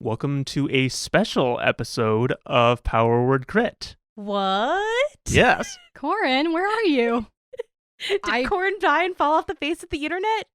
Welcome to a special episode of Power Word Crit. What? Yes. Corin, where are you? Did Corin die and fall off the face of the internet?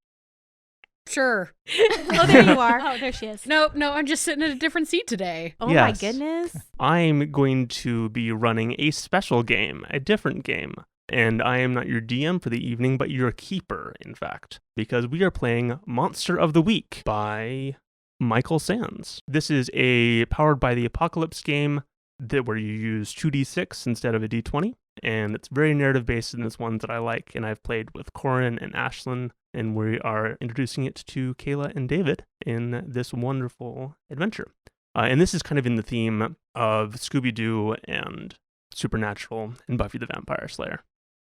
Sure. Oh, there you are. Oh, there she is. No, I'm just sitting in a different seat today. Oh Yes. my goodness. I'm going to be running a special game, a different game. And I am not your DM for the evening, but your keeper, in fact, because we are playing Monster of the Week by Michael Sands. This is a Powered by the Apocalypse game where you use 2d6 instead of a d20. And it's very narrative based, and it's one that I like. And I've played with Corin and Ashlyn, and we are introducing it to Kayla and David in this wonderful adventure. And this is kind of in the theme of Scooby-Doo and Supernatural and Buffy the Vampire Slayer.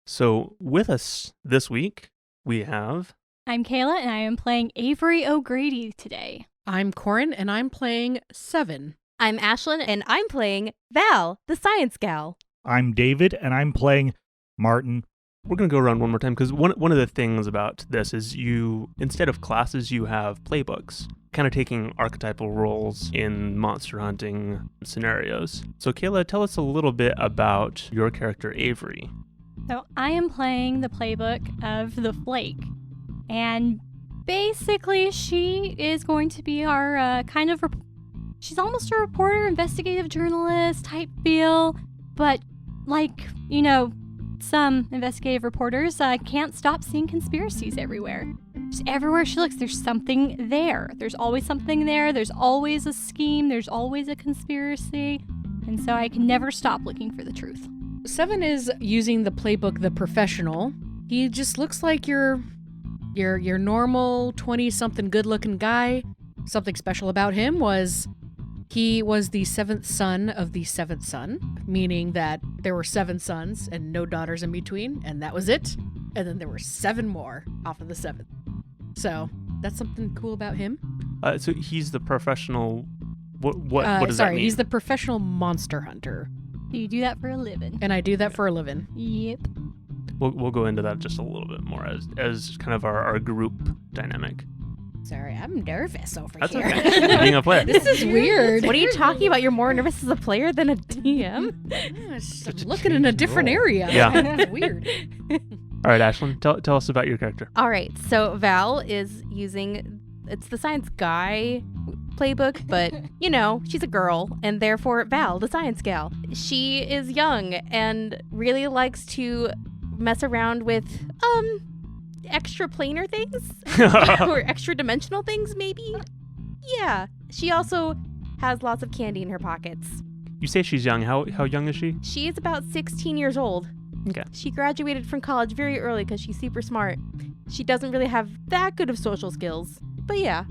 So with us this week, we have... I'm Kayla, and I am playing Avery O'Grady today. I'm Corin, and I'm playing 7. I'm Ashlyn, and I'm playing Val, the science gal. I'm David, and I'm playing Martin. We're going to go around one more time, because one of the things about this is instead of classes, you have playbooks, kind of taking archetypal roles in monster hunting scenarios. So Kayla, tell us a little bit about your character, Avery. So I am playing the playbook of the Flake. And basically, she is going to be our she's almost a reporter, investigative journalist type feel. But some investigative reporters can't stop seeing conspiracies everywhere. Just everywhere she looks, there's something there. There's always something there. There's always a scheme. There's always a conspiracy. And so I can never stop looking for the truth. 7 is using the playbook The Professional. He just looks like your normal 20-something good-looking guy. Something special about him was he was the 7th son of the 7th son, meaning that there were 7 sons and no daughters in between, and that was it. And then there were 7 more off of the 7th. So that's something cool about him. So he's the professional... What does that mean? He's the professional monster hunter. Do you do that for a living? And I do that for a living. Yep. We'll go into that just a little bit more as kind of our group dynamic. Sorry, I'm nervous over That's here. okay. Being a player. This is weird. What are you talking about? You're more nervous as a player than a DM? I'm looking in a different area. Yeah. That's weird. All right, Ashlyn, tell us about your character. All right, so Val is using, it's the science guy playbook, but, she's a girl, and therefore Val, the science gal. She is young and really likes to mess around with, extra planar things? Or extra dimensional things, maybe? Yeah. She also has lots of candy in her pockets. You say she's young. How young is she? She is about 16 years old. Okay. She graduated from college very early because she's super smart. She doesn't really have that good of social skills, but yeah.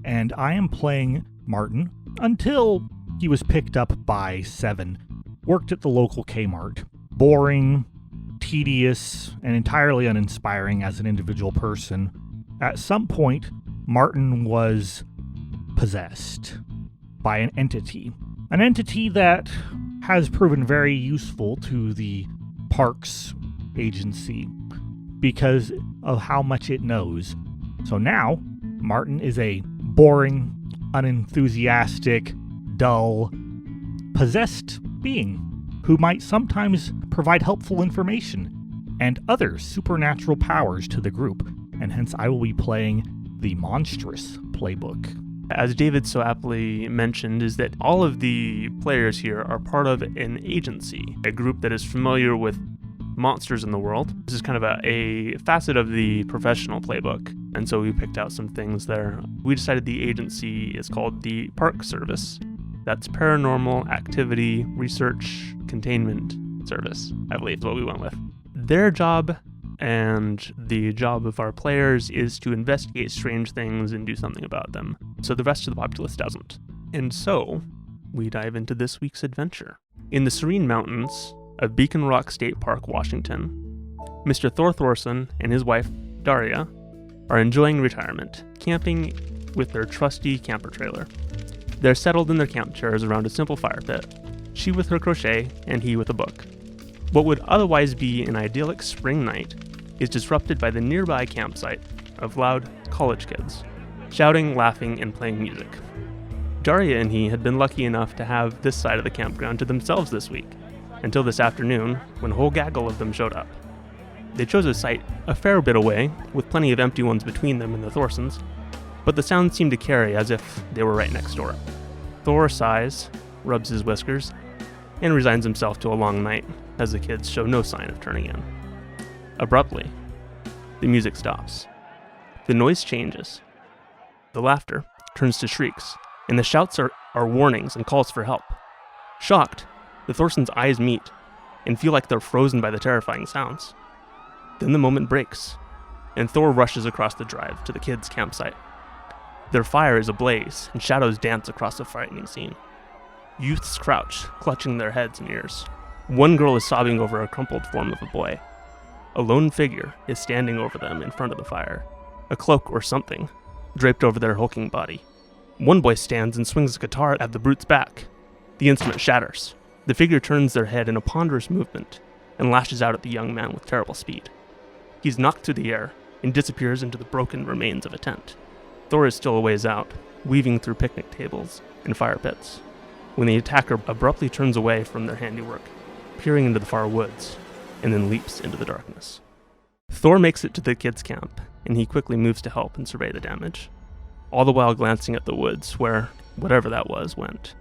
And I am playing Martin until he was picked up by 7. Worked at the local Kmart. Boring, tedious, and entirely uninspiring as an individual person. At some point, Martin was possessed by an entity. An entity that has proven very useful to the PARCS agency because of how much it knows. So now, Martin is a boring, unenthusiastic, dull, possessed being who might sometimes provide helpful information and other supernatural powers to the group, and hence I will be playing the monstrous playbook. As David so aptly mentioned, is that all of the players here are part of an agency, a group that is familiar with monsters in the world. This is kind of a facet of the professional playbook, and so we picked out some things there. We decided the agency is called the PARCS Service. That's Paranormal Activity Research Containment Service, I believe is what we went with. Their job and the job of our players is to investigate strange things and do something about them, so the rest of the populace doesn't. And so, we dive into this week's adventure. In the serene mountains of Beacon Rock State Park, Washington, Mr. Thor Thorson and his wife, Daria, are enjoying retirement, camping with their trusty camper trailer. They're settled in their camp chairs around a simple fire pit, she with her crochet and he with a book. What would otherwise be an idyllic spring night is disrupted by the nearby campsite of loud college kids, shouting, laughing, and playing music. Daria and he had been lucky enough to have this side of the campground to themselves this week, until this afternoon when a whole gaggle of them showed up. They chose a site a fair bit away, with plenty of empty ones between them and the Thorsons, but the sound seemed to carry as if they were right next door. Thor sighs, rubs his whiskers, and resigns himself to a long night as the kids show no sign of turning in. Abruptly, the music stops. The noise changes. The laughter turns to shrieks, and the shouts are warnings and calls for help. Shocked, the Thorsons' eyes meet and feel like they're frozen by the terrifying sounds. Then the moment breaks, and Thor rushes across the drive to the kids' campsite. Their fire is ablaze, and shadows dance across the frightening scene. Youths crouch, clutching their heads and ears. One girl is sobbing over a crumpled form of a boy. A lone figure is standing over them in front of the fire, a cloak or something draped over their hulking body. One boy stands and swings a guitar at the brute's back. The instrument shatters. The figure turns their head in a ponderous movement and lashes out at the young man with terrible speed. He's knocked through the air and disappears into the broken remains of a tent. Thor is still a ways out, weaving through picnic tables and fire pits, when the attacker abruptly turns away from their handiwork, peering into the far woods, and then leaps into the darkness. Thor makes it to the kids' camp, and he quickly moves to help and survey the damage, all the while glancing at the woods where whatever that was went.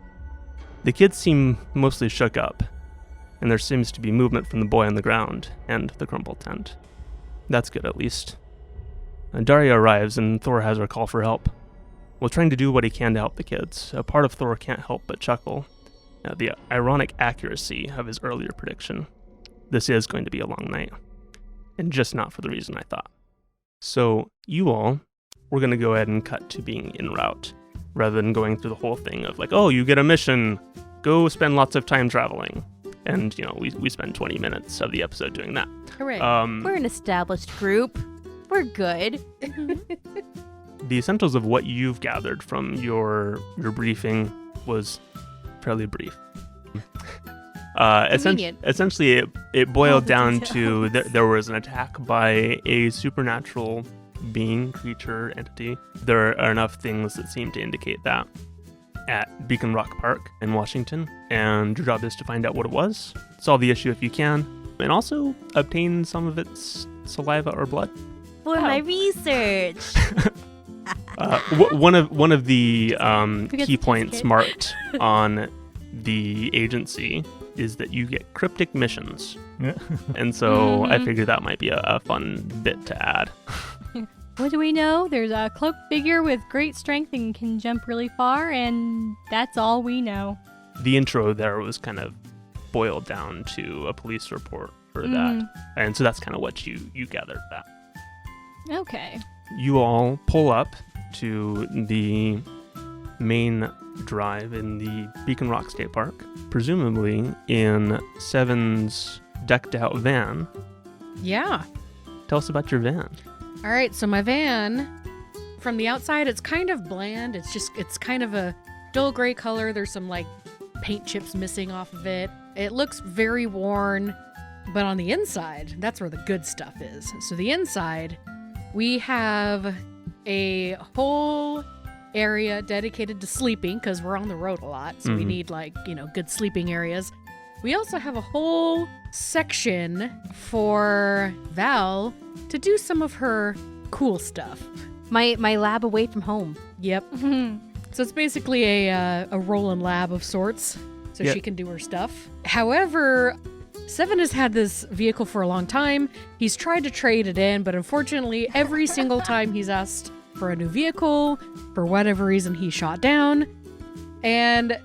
The kids seem mostly shook up, and there seems to be movement from the boy on the ground and the crumpled tent. That's good, at least. Daria arrives, and Thor has her call for help. While trying to do what he can to help the kids, a part of Thor can't help but chuckle at the ironic accuracy of his earlier prediction. This is going to be a long night, and just not for the reason I thought. So, you all, we're going to go ahead and cut to being en route, rather than going through the whole thing of like, oh, you get a mission, go spend lots of time traveling. And, we spend 20 minutes of the episode doing that. Hooray. We're an established group. We're good. The essentials of what you've gathered from your briefing was fairly brief. Essentially, it boiled down to there was an attack by a supernatural being, creature, entity. There are enough things that seem to indicate that at Beacon Rock Park in Washington, and your job is to find out what it was, solve the issue if you can, and also obtain some of its saliva or blood. For my research. One of the key points marked on the agency is that you get cryptic missions. And so I figured that might be a fun bit to add. What do we know? There's a cloaked figure with great strength and can jump really far, and that's all we know. The intro there was kind of boiled down to a police report for that. And so that's kind of what you gathered that. Okay. You all pull up to the main drive in the Beacon Rock State Park, presumably in Seven's decked out van. Yeah. Tell us about your van. All right, so my van, from the outside, it's kind of bland. It's kind of a dull gray color. There's some like paint chips missing off of it. It looks very worn, but on the inside, that's where the good stuff is. So the inside, we have a whole area dedicated to sleeping because we're on the road a lot. So we need good sleeping areas. We also have a whole section for Val to do some of her cool stuff. My lab away from home. Yep. So it's basically a roll-in lab of sorts, so she can do her stuff. However, Seven has had this vehicle for a long time. He's tried to trade it in, but unfortunately, every single time he's asked for a new vehicle, for whatever reason, he's shot down. And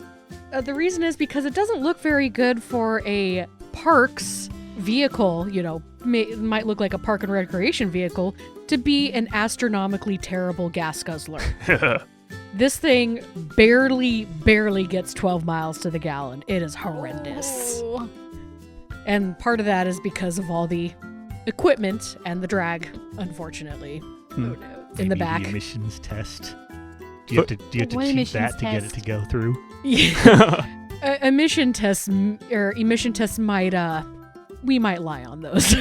the reason is because it doesn't look very good for a PARCS vehicle, it might look like a park and recreation vehicle, to be an astronomically terrible gas guzzler. This thing barely gets 12 miles to the gallon. It is horrendous. Oh. And part of that is because of all the equipment and the drag, unfortunately. Oh no. In the back. The emissions test. Do you have to cheat that to get it to go through? Yeah. Emission tests might we might lie on those.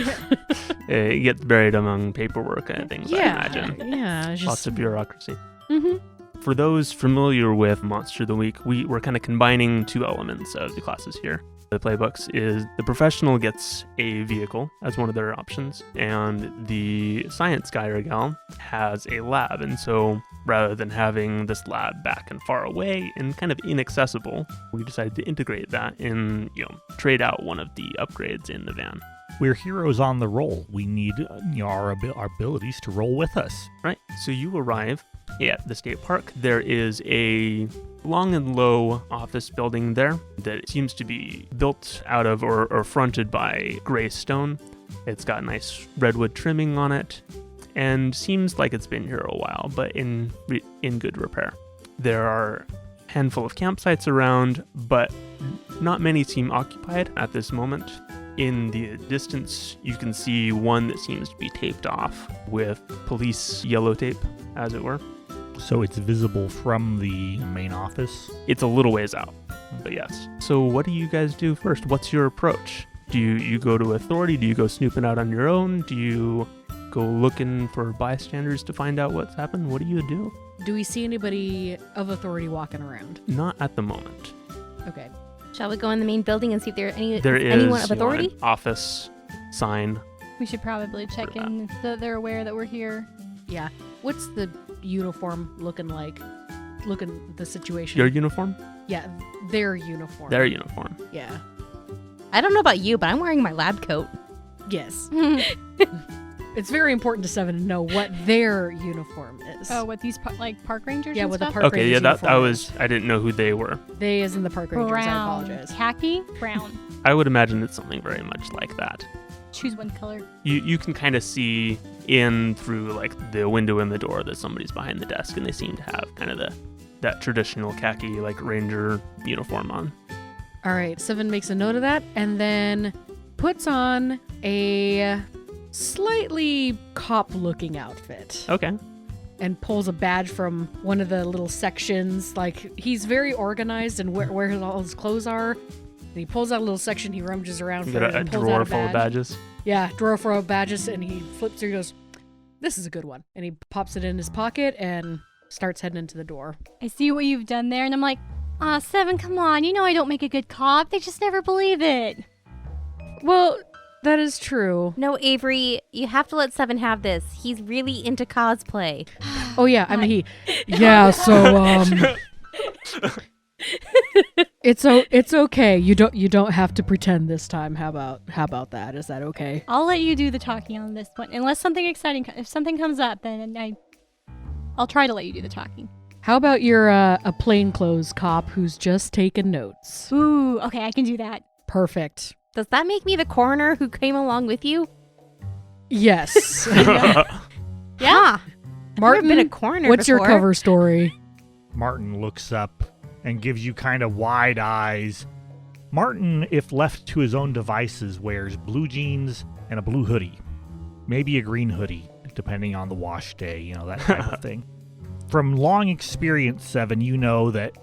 It gets buried among paperwork and things, I imagine. Yeah. Lots of bureaucracy. Mm-hmm. For those familiar with Monster of the Week, we're kind of combining two elements of the classes here. The playbooks is the professional gets a vehicle as one of their options, and the science guy or gal has a lab. And so rather than having this lab back and far away and kind of inaccessible, we decided to integrate that and, trade out one of the upgrades in the van. We're heroes on the roll. We need our abilities to roll with us. Right. So you arrive at the state park. There is a long and low office building there that seems to be built out of or fronted by gray stone. It's got nice redwood trimming on it and seems like it's been here a while, but in good repair. There are a handful of campsites around, but not many seem occupied at this moment. In the distance, you can see one that seems to be taped off with police yellow tape, as it were. So it's visible from the main office? It's a little ways out, but yes. So what do you guys do first? What's your approach? Do you go to authority? Do you go snooping out on your own? Do you go looking for bystanders to find out what's happened? What do you do? Do we see anybody of authority walking around? Not at the moment. Okay. Shall we go in the main building and see if there There is anyone of authority? an office sign. We should probably check in so that they're aware that we're here. Yeah. What's the uniform looking like? The situation. Your uniform? Yeah, their uniform. Their uniform. Yeah. I don't know about you, but I'm wearing my lab coat. Yes. It's very important to Seven to know what their uniform is. Oh, what these park rangers? Yeah, and what the stuff? park Okay, rangers yeah, uniform I didn't know who they were. They as in the park rangers. I Brown, apologize. khaki, brown. I would imagine it's something very much like that. Choose one color. You can kind of see in through like the window in the door that somebody's behind the desk, and they seem to have kind of that traditional khaki like ranger uniform on. All right, Seven makes a note of that and then puts on a slightly cop-looking outfit Okay. and pulls a badge from one of the little sections. Like, he's very organized and where all his clothes are. And he pulls out a little section, he rummages around You for got it a and pulls drawer out a full of badge. badges. Yeah, drawer full of badges, and he flips through, he goes, this is a good one. And he pops it in his pocket and starts heading into the door. I see what you've done there, and I'm like, Seven, come on. You know I don't make a good cop. They just never believe it. Well, that is true. No, Avery, you have to let Seven have this. He's really into cosplay. Oh yeah, I mean yeah, so it's okay. You don't have to pretend this time. How about that? Is that okay? I'll let you do the talking on this one. Unless something exciting, if something comes up, then I'll try to let you do the talking. How about you're a plainclothes cop who's just taking notes? Ooh, okay, I can do that. Perfect. Does that make me the coroner who came along with you? Yes. Yeah. Martin, Never been a coroner what's your before. cover story? Martin looks up and gives you kind of wide eyes. Martin, if left to his own devices, wears blue jeans and a blue hoodie. Maybe a green hoodie, depending on the wash day, that type of thing. From long experience, Seven, you know that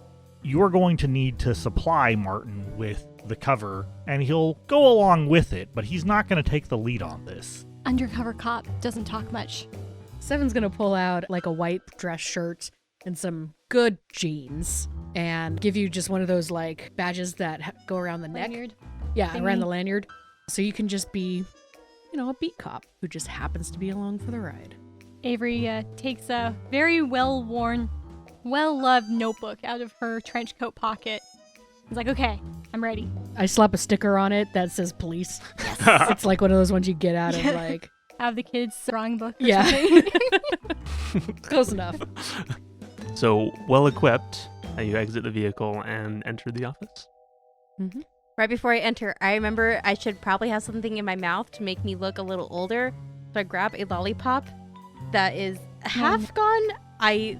you're going to need to supply Martin with the cover, and he'll go along with it, but he's not going to take the lead on this. Undercover cop doesn't talk much. Seven's gonna pull out like a white dress shirt and some good jeans and give you just one of those like badges that go around the neck. Lanyard. Yeah, thingy. around the lanyard. So you can just be, a beat cop who just happens to be along for the ride. Avery takes a very well-worn, well-loved notebook out of her trench coat pocket. He's like, okay, I'm ready. I slap a sticker on it that says police. Yes. It's like one of those ones you get out of like... Have the kids' drawing book or Yeah. something. Close enough. So, well equipped, you exit the vehicle and enter the office. Mm-hmm. Right before I enter, I remember I should probably have something in my mouth to make me look a little older. So I grab a lollipop that is half gone. I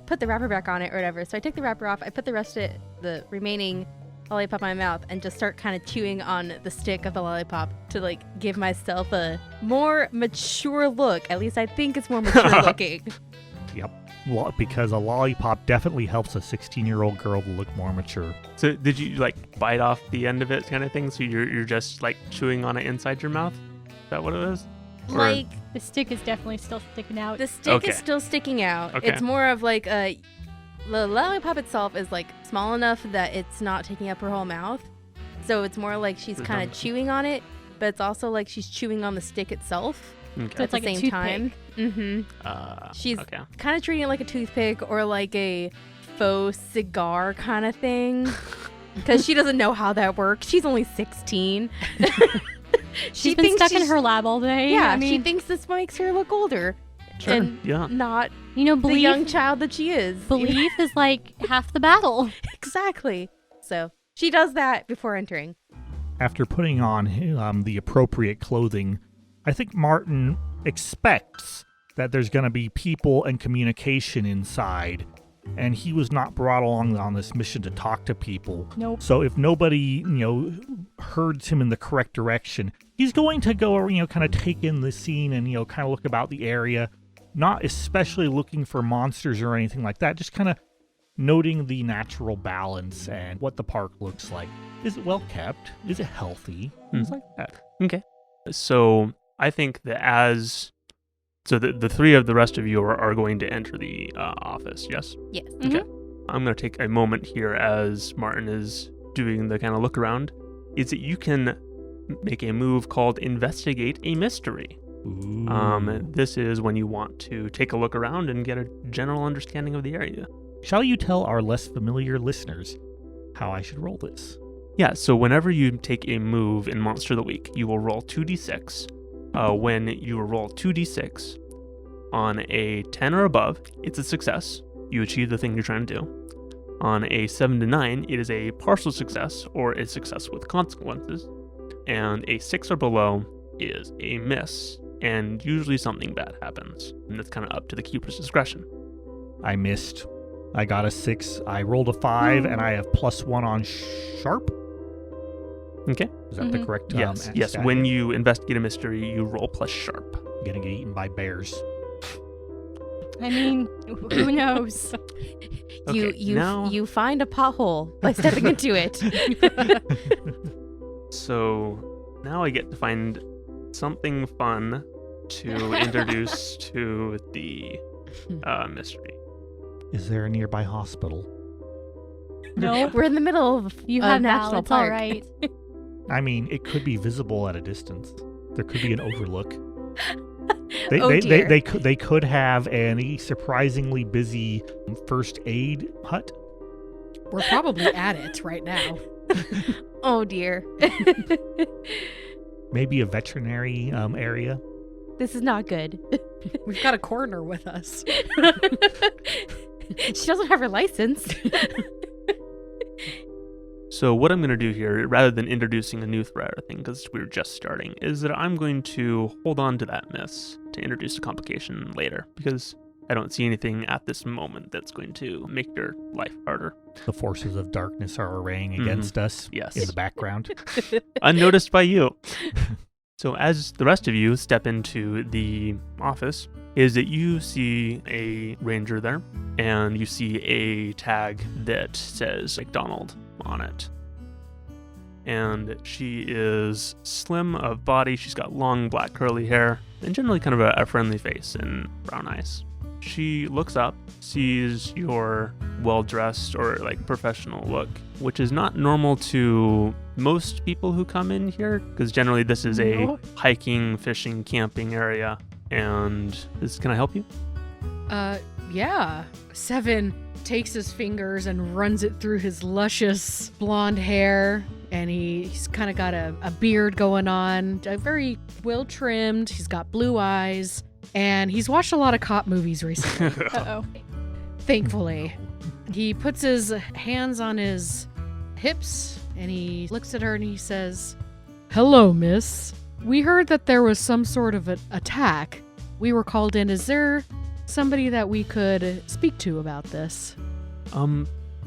put the wrapper back on it or whatever. So I take the wrapper off. I put the remaining lollipop in my mouth and just start kind of chewing on the stick of the lollipop to like give myself a more mature look. At least I think it's more mature looking. Yep. Because a lollipop definitely helps a 16-year-old girl to look more mature. So did you like bite off the end of it kind of thing? So you're just like chewing on it inside your mouth? Is that what it is? Or- Like The stick is definitely still sticking out. the stick Okay. is still sticking out. Okay. It's more of like The lollipop itself is like small enough that it's not taking up her whole mouth. So it's more like she's kind of chewing on it, but it's also like she's chewing on the stick itself. Okay. So it's like a the same time. She's okay. kind of treating it like a toothpick or like a faux cigar kind of thing. Because she doesn't know how that works. She's only 16. She's been stuck in her lab all day. Yeah, I mean, she thinks this makes her look older. Sure. And Yeah. not you know, the young child that she is. belief is like half the battle. Exactly. So she does that before entering. After putting on the appropriate clothing, I think Martin expects that there's going to be people and communication inside, and he was not brought along on this mission to talk to people. Nope. So if nobody, herds him in the correct direction, he's going to go, kind of take in the scene and, kind of look about the area, not especially looking for monsters or anything like that, just kind of noting the natural balance and what the park looks like. Is it well kept? Is it healthy? Things like that. Okay. So I think that the three of the rest of you are going to enter the office, yes? Yes. Okay. I'm going to take a moment here as Martin is doing the kind of look around. Is that you can make a move called Investigate a Mystery. Ooh. This is when you want to take a look around and get a general understanding of the area. Shall you tell our less familiar listeners how I should roll this? Yeah, so whenever you take a move in Monster of the Week, you will roll 2d6. When you roll 2d6 on a 10 or above, it's a success. You achieve the thing you're trying to do. On a 7 to 9, it is a partial success or a success with consequences. And a 6 or below is a miss, and usually something bad happens. And that's kind of up to the keeper's discretion. I missed. I got a 6. I rolled a 5, and I have +1 on sharp. Okay. Is that the correct? Yes. stat When here? you investigate a mystery, you roll plus sharp. I'm gonna get eaten by bears. I mean, who knows? Okay, You find a pothole by stepping into it. So now I get to find something fun to introduce to the mystery. Is there a nearby hospital? No, We're in the middle of you a have national Val. It's park. all right. I mean, it could be visible at a distance. There could be an overlook. Dear. They could have a surprisingly busy first aid hut. We're probably at it right now. Oh dear. Maybe a veterinary area. This is not good. We've got a coroner with us. She doesn't have her license. So what I'm going to do here, rather than introducing a new threat or thing, because we're just starting, is that I'm going to hold on to that miss to introduce a complication later, because I don't see anything at this moment that's going to make your life harder. The forces of darkness are arraying against us Yes. in the background. Unnoticed by you. So as the rest of you step into the office, is that you see a ranger there, and you see a tag that says McDonald on it. And she is slim of body, she's got long black curly hair, and generally kind of a friendly face and brown eyes. She looks up, sees your well-dressed or like professional look, which is not normal to most people who come in here, because generally this is a hiking, fishing, camping area. And can I help you? Yeah. 7 takes his fingers and runs it through his luscious blonde hair, and he's kind of got a beard going on, very well trimmed. He's got blue eyes, and he's watched a lot of cop movies recently. Uh-oh. Thankfully. He puts his hands on his hips, and he looks at her and he says, "Hello, miss. We heard that there was some sort of an attack. We were called in. Is there somebody that we could speak to about this?"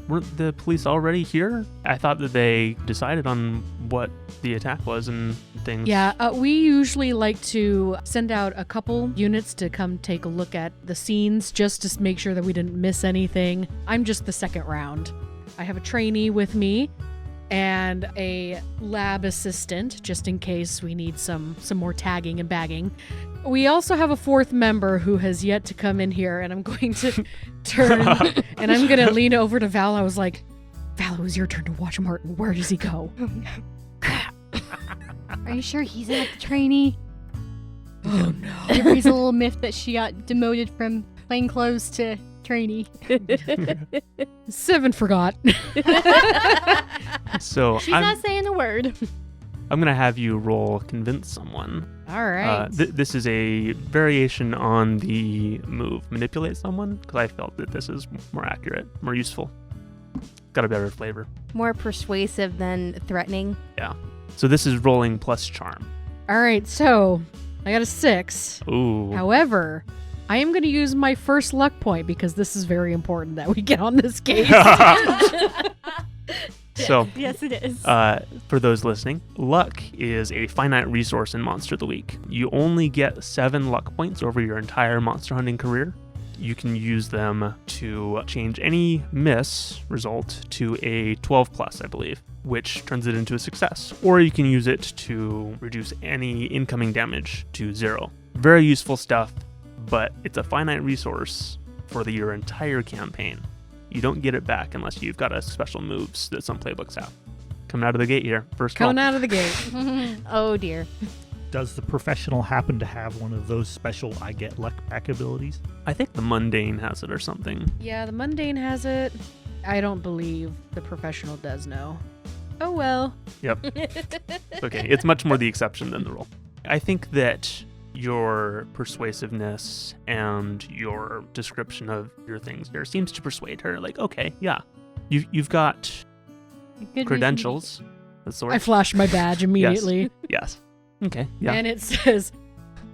Weren't the police already here? I thought that they decided on what the attack was and things. Yeah, we usually like to send out a couple units to come take a look at the scenes just to make sure that we didn't miss anything. I'm just the second round. I have a trainee with me, and a lab assistant, just in case we need some more tagging and bagging. We also have a fourth member who has yet to come in here, and I'm going to turn and I'm going to lean over to Val. I was like, Val, it was your turn to watch Martin. Where does he go? Are you sure he's not the trainee? Oh no. There's a little myth that she got demoted from plainclothes to trainee. 7 forgot. So She's not saying a word. I'm going to have you roll convince someone. All right. This is a variation on the move manipulate someone, because I felt that this is more accurate, more useful. Got a better flavor. More persuasive than threatening. Yeah. So this is rolling plus charm. All right, so I got a 6. Ooh. However, I am going to use my first luck point because this is very important that we get on this case. So, Yes, it is. for those listening, luck is a finite resource in Monster of the Week. You only get 7 luck points over your entire monster hunting career. You can use them to change any miss result to a 12 plus, I believe, which turns it into a success. Or you can use it to reduce any incoming damage to 0. Very useful stuff, but it's a finite resource for your entire campaign. You don't get it back unless you've got a special moves that some playbooks have. Coming out of the gate here, first roll. Coming out of the gate. Oh dear. Does the professional happen to have one of those special I get luck back abilities? I think the mundane has it or something. Yeah, the mundane has it. I don't believe the professional does know. Oh well. Yep. Okay, it's much more the exception than the rule. I think that your persuasiveness and your description of your things here seems to persuade her. Like, okay, yeah, you've got Good credentials. That's the word. I flashed my badge immediately. Yes. Okay. Yeah. And it says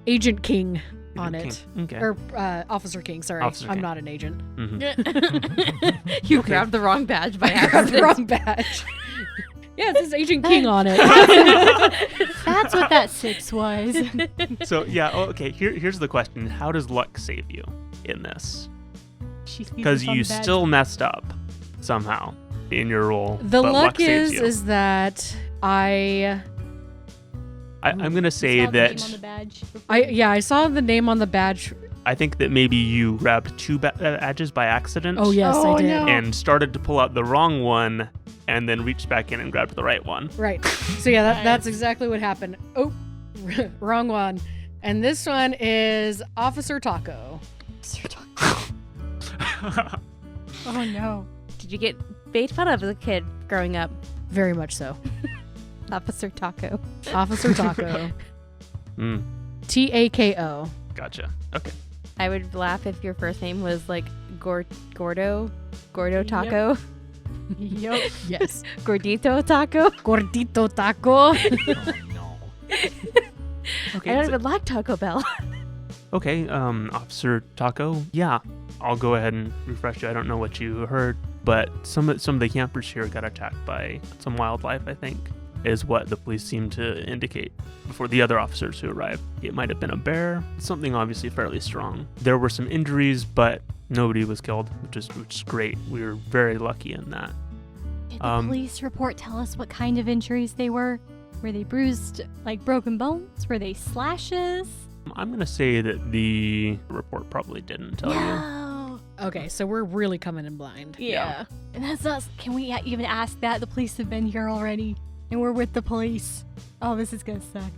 Agent King on Agent it. King. Okay. Or Officer King, sorry. Officer I'm King. not an agent. Mhm. You grabbed the wrong badge by I grabbed the accident. wrong badge. Yeah, it says Agent King on it. That's what that 6 was. So yeah. Okay. Here's the question: how does luck save you in this? Because you still messed up somehow in your role. The but luck saves you. is that I'm gonna say that I saw the name on the badge. I think that maybe you grabbed 2 badges by accident. Oh yes, Oh, I did. no. And started to pull out the wrong one, and then reached back in and grabbed the right one. Right. So yeah, that's exactly what happened. Oh, wrong one. And this one is Officer Taco. Oh no. Did you get made fun of as a kid growing up? Very much so. Officer Taco. Officer Taco. Tako. Gotcha. Okay. I would laugh if your first name was like Gordo Taco. Yup. Yes. Gordito Taco. Gordito Taco. No. Okay. I don't so- even like Taco Bell. Okay, Officer Taco. Yeah, I'll go ahead and refresh you. I don't know what you heard, but some of the campers here got attacked by some wildlife, I think, is what the police seem to indicate before the other officers who arrived. It might have been a bear, something obviously fairly strong. There were some injuries, but nobody was killed, which is great. We were very lucky in that. Did the police report tell us what kind of injuries they were? Were they bruised, like broken bones? Were they slashes? I'm going to say that the report probably didn't tell you. No. Okay, so we're really coming in blind. Yeah. And that's us. Can we even ask that? The police have been here already, and we're with the police. Oh, this is gonna suck.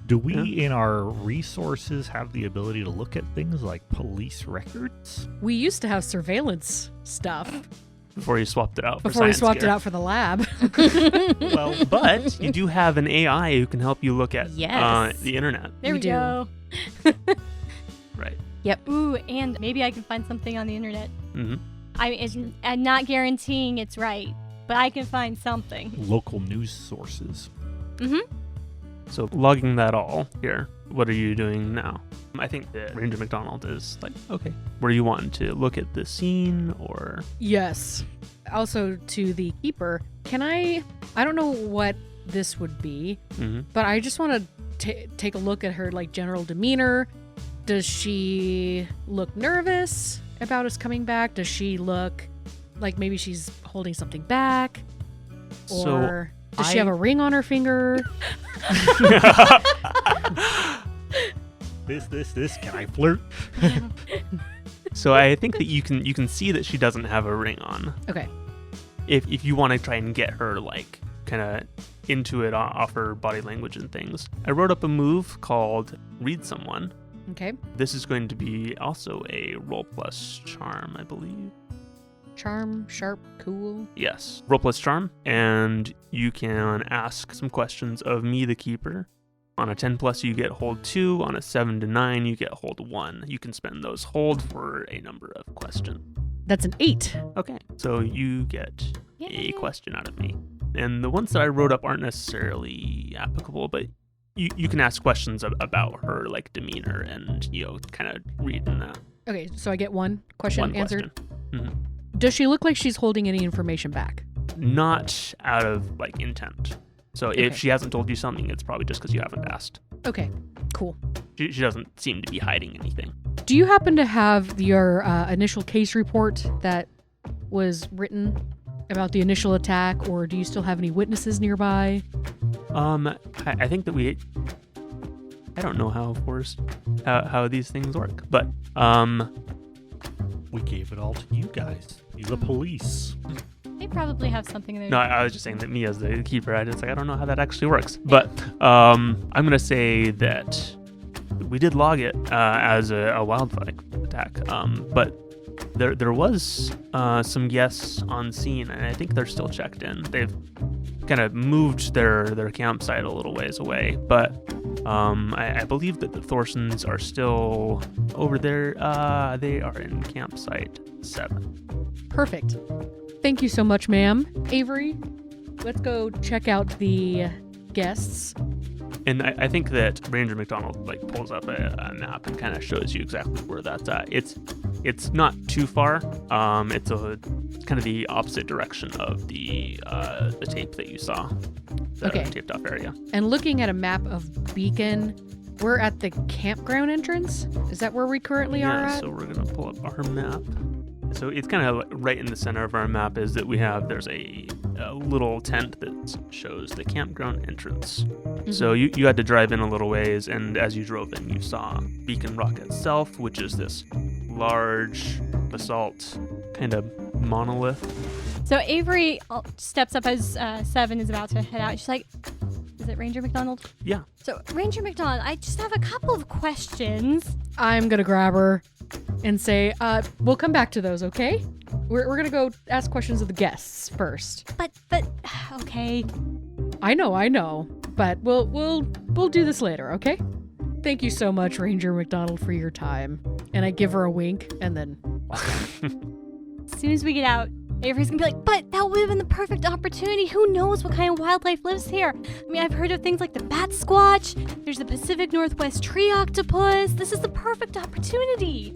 Do we, in our resources, have the ability to look at things like police records? We used to have surveillance stuff Before you swapped it out for before we science swapped gear. it out for the lab. Well, but you do have an AI who can help you look at Yes. the internet. There We we do. go. Right. Ooh, and maybe I can find something on the internet. Mm-hmm. I'm not guaranteeing it's right, but I can find something. Local news sources. So logging that all here, what are you doing now? I think that Ranger McDonald is like, okay, where do you want to look at the scene or? Yes. Also to the keeper, can I don't know what this would be, but I just want to take a look at her like general demeanor. Does she look nervous about us coming back? Does she look like maybe she's holding something back? Or does she have a ring on her finger? This, can I flirt? So I think that you can see that she doesn't have a ring on. Okay. If you want to try and get her like kind of into it off her body language and things. I wrote up a move called Read Someone. Okay. This is going to be also a roll plus charm, I believe. Charm, sharp, cool. Yes, roll plus charm, and you can ask some questions of me, the keeper. On a 10 plus, you get hold 2. On a 7 to 9, you get hold 1. You can spend those hold for a number of questions. That's an 8. Okay, so you get a Yay. question out of me. And the ones that I wrote up aren't necessarily applicable, but you can ask questions about her, like demeanor, and kind of read in that. Okay, so I get one question answered. Mhm. Does she look like she's holding any information back? Not out of like intent. So Okay. if she hasn't told you something, it's probably just because you haven't asked. Okay, cool. She doesn't seem to be hiding anything. Do you happen to have your initial case report that was written about the initial attack, or do you still have any witnesses nearby? I think that I don't know how these things work, but We gave it all to you guys. You're the police. They probably have something there. no, I was just saying that me as the keeper, I don't know how that actually works. But I'm gonna say that we did log it as a wildfire attack. But there was some guests on scene, and I think they're still checked in. They've kind of moved their campsite a little ways away, but I believe that the Thorsons are still over there. They are in campsite 7. Perfect. Thank you so much, ma'am. Avery, let's go check out the guests. And I think that Ranger McDonald like pulls up a map and kind of shows you exactly where that's at. It's not too far. It's kind of the opposite direction of the tape that you saw. The Okay. taped off area. And looking at a map of Beacon, we're at the campground entrance. Is that where we currently are Yeah, at? so we're gonna pull up our map. So it's kind of right in the center of our map is that there's a little tent that shows the campground entrance. Mm-hmm. So you had to drive in a little ways, and as you drove in, you saw Beacon Rock itself, which is this large basalt kind of monolith. So Avery steps up as 7 is about to head out. She's like, is it Ranger McDonald? Yeah. So, Ranger McDonald, I just have a couple of questions. I'm gonna grab her and say, we'll come back to those, okay? We're gonna go ask questions of the guests first. But, okay. I know, but we'll do this later, okay? Thank you so much, Ranger McDonald, for your time. And I give her a wink, and then As soon as we get out, Avery's gonna be like, but that would have been the perfect opportunity. Who knows what kind of wildlife lives here? I mean, I've heard of things like the bat squatch. There's the Pacific Northwest tree octopus. This is the perfect opportunity.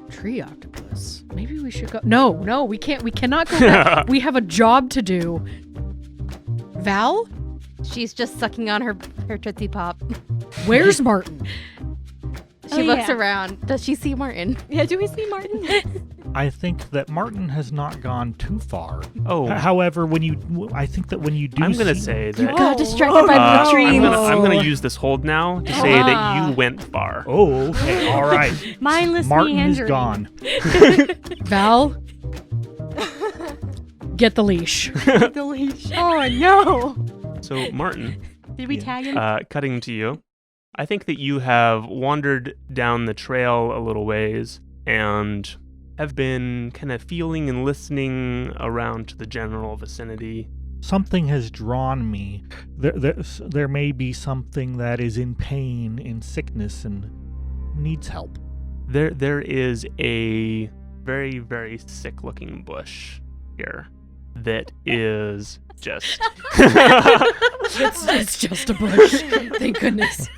tree octopus. Maybe we should go. No, we can't. We cannot go back. We have a job to do. Val, She's just sucking on her Tootsie Pop. where's Martin? She Oh, looks yeah. around. Does she see Martin? Yeah, do we see Martin? I think that Martin has not gone too far. Oh, However, I think that when you do I'm gonna see- say You that got distracted by I'm blue trees. gonna use this hold now to say that you went far. Oh, okay, all right. Mindless Martin is meandering. gone. Val, get the leash. The leash. Oh, no. So Martin, Did we Yeah. tag him? cutting to you, I think that you have wandered down the trail a little ways and have been kind of feeling and listening around to the general vicinity. Something has drawn me. There may be something that is in pain, in sickness, and needs help. There is a very, very sick-looking bush here that is just... It's just a bush. Thank goodness.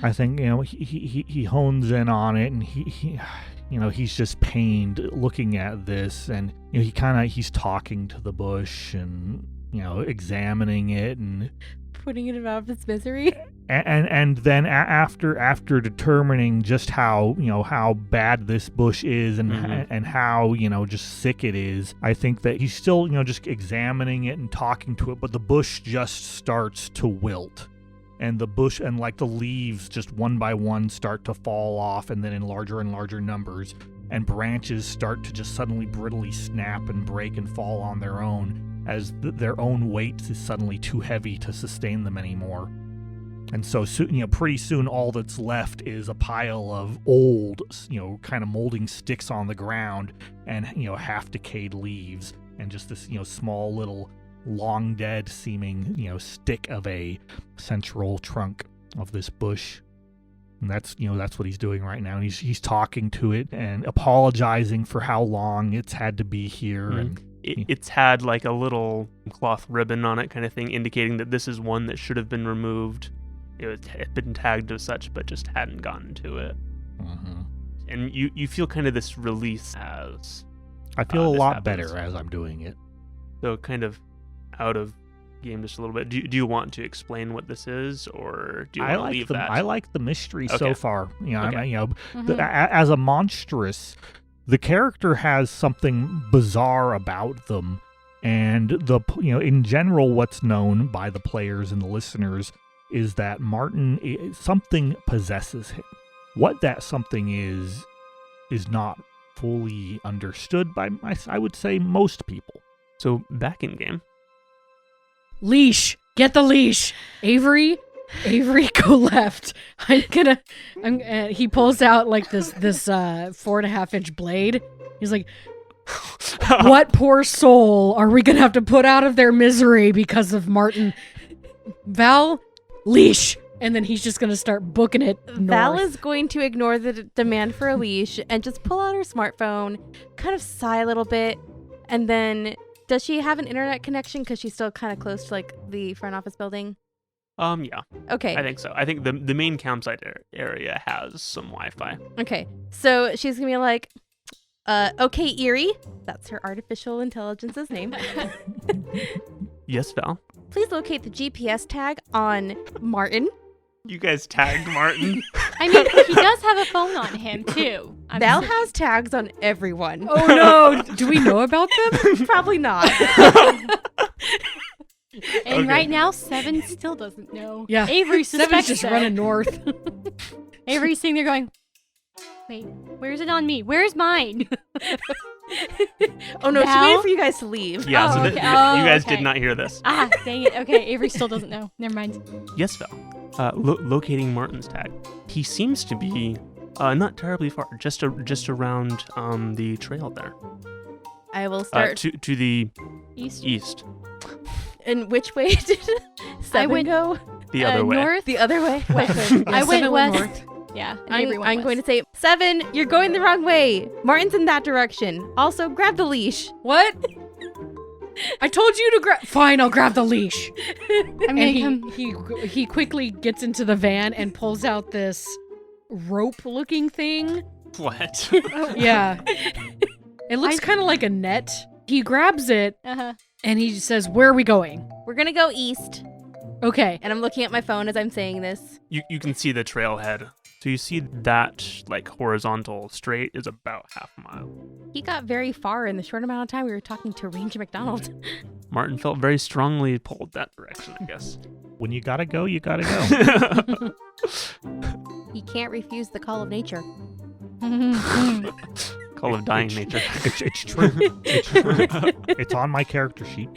I think he hones in on it, and he's just pained looking at this, and he's talking to the bush, and examining it and Putting it out of its misery. and then after determining just how bad this bush is and how just sick it is, I think that he's still just examining it and talking to it, but the bush just starts to wilt, and the bush and like the leaves just one by one start to fall off, and then in larger and larger numbers, and branches start to just suddenly brittly snap and break and fall on their own as their own weight is suddenly too heavy to sustain them anymore. And so, pretty soon all that's left is a pile of old, kind of molding sticks on the ground and, half-decayed leaves and just this, small little long dead seeming, stick of a central trunk of this bush. And that's what he's doing right now. And he's talking to it and apologizing for how long it's had to be here. And it's had like a little cloth ribbon on it kind of thing, indicating that this is one that should have been removed. It had been tagged as such, but just hadn't gotten to it. Mm-hmm. And you feel kind of this release as... I feel a lot happens. better as I'm doing it. So kind of out of game just a little bit. Do you want to explain what this is, or do you want to leave that? I like the mystery so far. Mm-hmm. As a monstrous, the character has something bizarre about them, and in general, what's known by the players and the listeners is that Martin, something possesses him. What that something is not fully understood by, I would say, most people. So back in game. Leash! Get the leash! Avery, go left. He pulls out like this 4.5-inch blade. He's like, what poor soul are we gonna have to put out of their misery because of Martin? Val, leash! And then he's just gonna start booking it north. Val is going to ignore the demand for a leash and just pull out her smartphone, kind of sigh a little bit, and then... Does she have an internet connection? Because she's still kind of close to like the front office building. Yeah. Okay. I think so. I think the main campsite area has some Wi-Fi. Okay. So she's gonna be like, okay, Erie. That's her artificial intelligence's name. Yes, Val. Please locate the GPS tag on Martin. You guys tagged Martin. I mean, he does have a phone on him, too. Val has tags on everyone. Oh, no. Do we know about them? Probably not. And right now, Seven still doesn't know. Yeah. Avery Seven's suspects just that. running north. Avery's sitting there going, wait, where's it on me? Where's mine? Oh, no, she Val? waited for you guys to leave. Yeah, Oh, so okay. you guys Okay. did not hear this. Ah, dang it. Okay, Avery still doesn't know. Never mind. Yes, Val. Locating Martin's tag. He seems to be not terribly far, just around the trail there. I will start. To the East? east. And which way did Seven went- go? The other way. North? The other way? West. I went Seven west. north. Yeah, and Avery went I'm west. going to say, Seven, you're going the wrong way. Martin's in that direction. Also, grab the leash. What? I told you to grab. Fine, I'll grab the leash. I'm And gonna he quickly gets into the van and pulls out this rope-looking thing. What? Yeah, it looks kind of like a net. He grabs it Uh-huh. and he says, "Where are we going?" We're going to go east. Okay. And I'm looking at my phone as I'm saying this. You can see the trailhead. So you see that like horizontal straight is about half a mile. He got very far in the short amount of time we were talking to Ranger McDonald. Martin felt very strongly pulled that direction, I guess. When you gotta go, you gotta go. He can't refuse the call of nature. Call of dying nature. It's true. It's true. It's on my character sheet.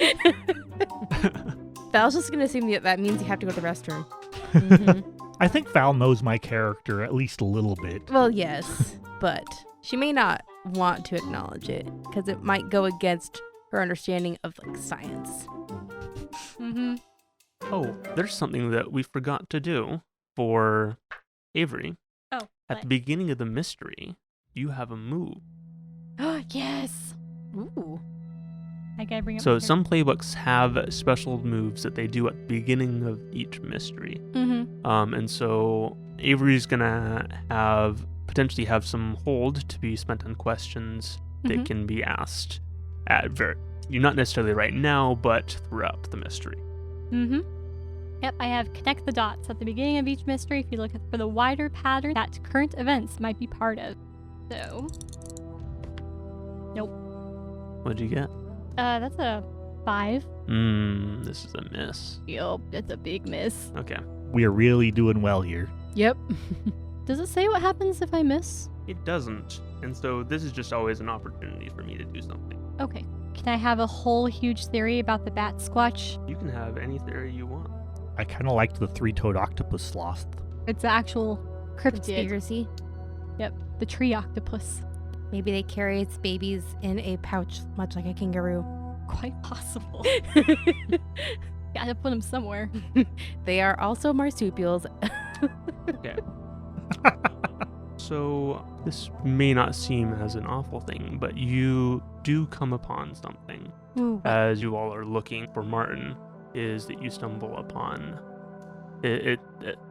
Val's just going to assume that means you have to go to the restroom. Mhm. I think Val knows my character at least a little bit. Well, yes, but she may not want to acknowledge it because it might go against her understanding of like science. Mm-hmm. Oh, there's something that we forgot to do for Avery. Oh, At the beginning of the mystery, you have a move. Oh, yes. Ooh. I gotta bring up So some playbooks have special moves that they do at the beginning of each mystery. Mm-hmm. And so Avery's gonna potentially have some hold to be spent on questions that Mhm. can be asked at not necessarily right now, but throughout the mystery. Mm-hmm. Yep, I have connect the dots at the beginning of each mystery if you look for the wider pattern that current events might be part of. So, nope. What'd you get? That's a 5. This is a miss. Yup, that's a big miss. Okay. We are really doing well here. Yep. Does it say what happens if I miss? It doesn't. And so this is just always an opportunity for me to do something. Okay. Can I have a whole huge theory about the bat squatch? You can have any theory you want. I kind of liked the 3-toed octopus sloth. It's the actual cryptid. Conspiracy. Yep, the tree octopus. Maybe they carry its babies in a pouch, much like a kangaroo. Quite possible. Gotta put them somewhere. They are also marsupials. Okay. So this may not seem as an awful thing, but you do come upon something Ooh. as you all are looking for Martin, is that you stumble upon a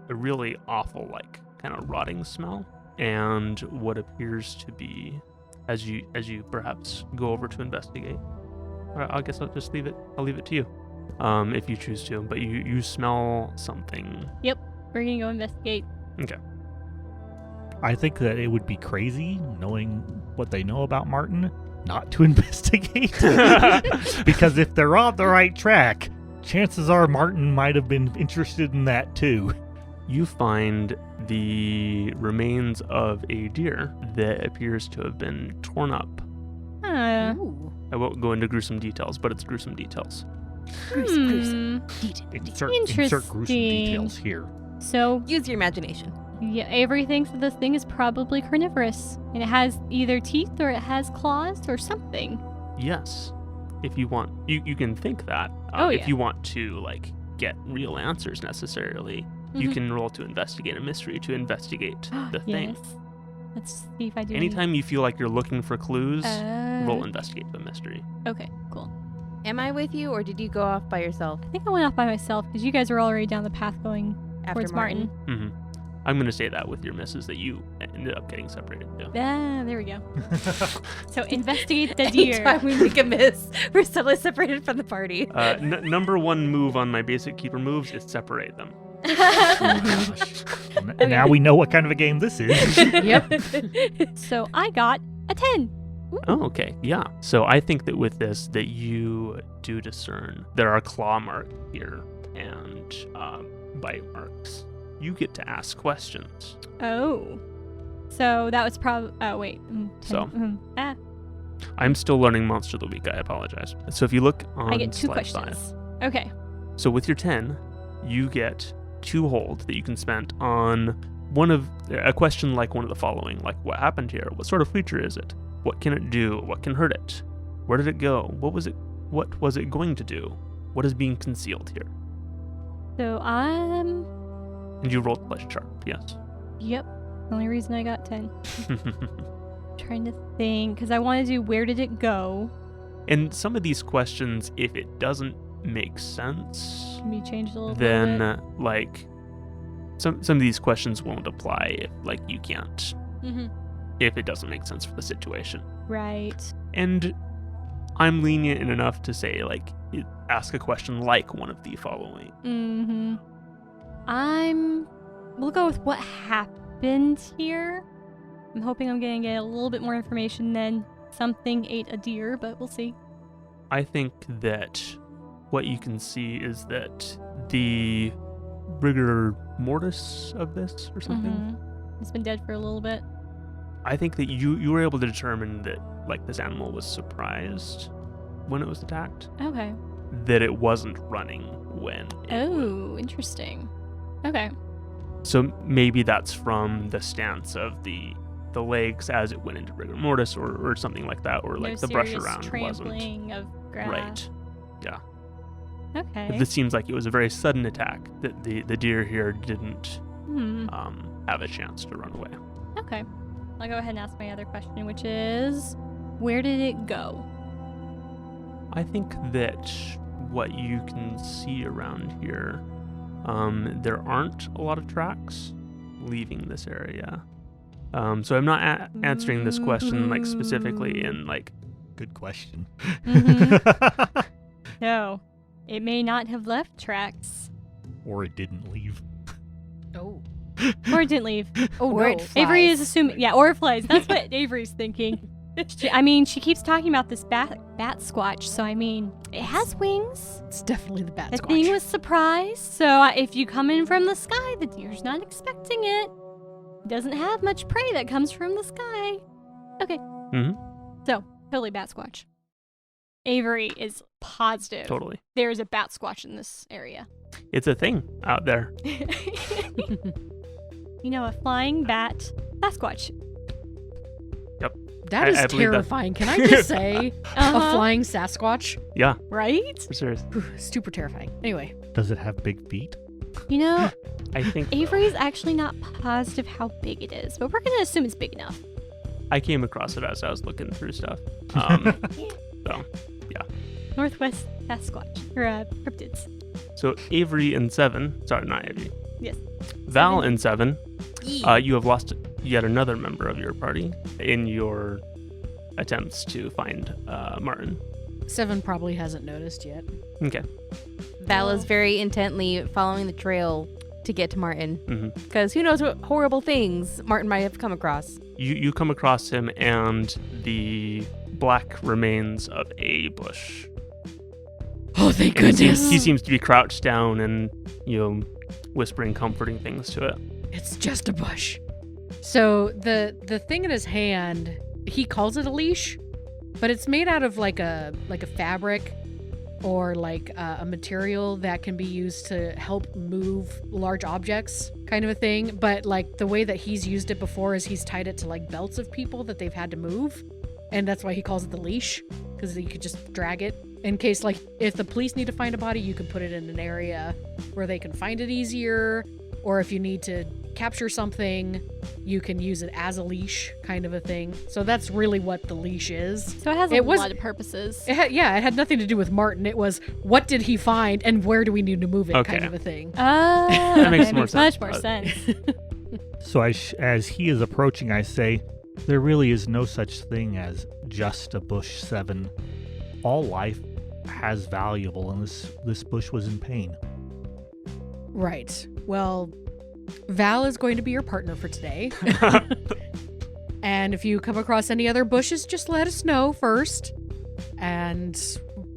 really awful, like, kind of rotting smell, and what appears to be, as you perhaps go over to investigate. I guess I'll just leave it to you, if you choose to. But you smell something. Yep, we're gonna go investigate. Okay. I think that it would be crazy, knowing what they know about Martin, not to investigate. Because if they're on the right track, chances are Martin might have been interested in that too. You find the remains of a deer that appears to have been torn up. Ooh. I won't go into gruesome details, but it's gruesome details. Gruesome. Insert gruesome details here. So, Use your imagination. yeah, Avery thinks that this thing is probably carnivorous. And it has either teeth or it has claws or something. Yes. If you want, you can think that. Oh, If yeah. you want to, like, get real answers necessarily, you Mhm. can roll to investigate a mystery to investigate the thing. Yes. Let's see if I do. Anytime you feel like you're looking for clues, any- roll investigate the mystery. Okay, cool. Am I with you, or did you go off by yourself I think I went off by myself because you guys were already down the path going after towards Martin. hmm I'm going to say that with your misses that you ended up getting separated too. Ah, there we go. So investigate the deer. Anytime we make a miss, we're suddenly separated from the party. Number one move on my basic keeper moves is separate them. Now we know what kind of a game this is. Yep. So I got a 10. Oh, okay. Yeah. So I think that with this, that you do discern there are claw marks here and bite marks. You get to ask questions. Oh. So that was probably. Oh, wait. 10. So. Ah, I'm still learning Monster of the Week. I apologize. So if you look on I get 2 slide questions. 5, Okay. so with your 10, you get 2 hold that you can spend on a question like one of the following, like what happened here? What sort of creature is it? What can it do? What can hurt it? Where did it go? What was it going to do? What is being concealed here? So And you rolled plus sharp, yes. Yep. The only reason I got 10. Trying to think, because I want to do where did it go? And some of these questions, if it doesn't make sense, Can be changed a little then bit. like some of these questions won't apply if like you can't, Mm-hmm. if it doesn't make sense for the situation. Right. And I'm lenient enough to say like ask a question like one of the following. Mm-hmm. We'll go with what happened here. I'm hoping I'm going to get a little bit more information than something ate a deer, but we'll see. I think that what you can see is that the rigor mortis of this or something. Mm-hmm. It's been dead for a little bit. I think that you were able to determine that like this animal was surprised when it was attacked, Okay. that it wasn't running when it was. Oh, interesting. Okay. So maybe that's from the stance of the legs as it went into rigor mortis or something like that, or like No the brush serious around wasn't trampling of grass. right. Okay. If this seems like it was a very sudden attack, that the deer here didn't have a chance to run away. Okay. I'll go ahead and ask my other question, which is, where did it go? I think that what you can see around here, there aren't a lot of tracks leaving this area. So I'm not answering this question like specifically in like Good question. Mhm. No, it may not have left tracks. Or it didn't leave. Oh. Or it didn't leave. Oh, Or no. it Avery flies. is assuming, yeah, or it flies. That's what Avery's thinking. She keeps talking about this bat squatch, so it has wings. It's definitely the bat The squatch. thing was surprised, so if you come in from the sky, the deer's not expecting it. It doesn't have much prey that comes from the sky. Okay. Mhm. So, totally bat squatch. Avery is positive Totally. there is a bat squatch in this area. It's a thing out there. A flying bat squatch. That is I believe that. terrifying. Can I just say? Uh-huh. A flying Sasquatch? Yeah, Right? for serious. Whew, super terrifying. Anyway. Does it have big feet? I think Avery's actually not positive how big it is, but we're going to assume it's big enough. I came across it as I was looking through stuff. So, Northwest Sasquatch, or cryptids. so Avery and Seven. Sorry, not Avery. Yes. Val Seven. and Seven. You have lost yet another member of your party in your attempts to find Martin. 7 probably hasn't noticed yet. Okay. Val is very intently following the trail to get to Martin. hmm Because who knows what horrible things Martin might have come across. You come across him and the black remains of a bush. Oh, thank And goodness. he seems to be crouched down and, whispering comforting things to it. It's just a bush. So the thing in his hand, he calls it a leash, but it's made out of like a fabric or like a material that can be used to help move large objects, kind of a thing. But like the way that he's used it before is he's tied it to like belts of people that they've had to move, and that's why he calls it the leash, because you could just drag it in case, like, if the police need to find a body, you can put it in an area where they can find it easier, or if you need to capture something, you can use it as a leash, kind of a thing. So that's really what the leash is. So it has a It was- lot of purposes. It had nothing to do with Martin. It was, what did he find and where do we need to move it, Okay. kind of a thing. That makes more sense. Much more sense. So as he is approaching, I say, there really is no such thing as just a bush, 7. All life has valuable, and this bush was in pain. Right. Well, Val is going to be your partner for today. And if you come across any other bushes, just let us know first, and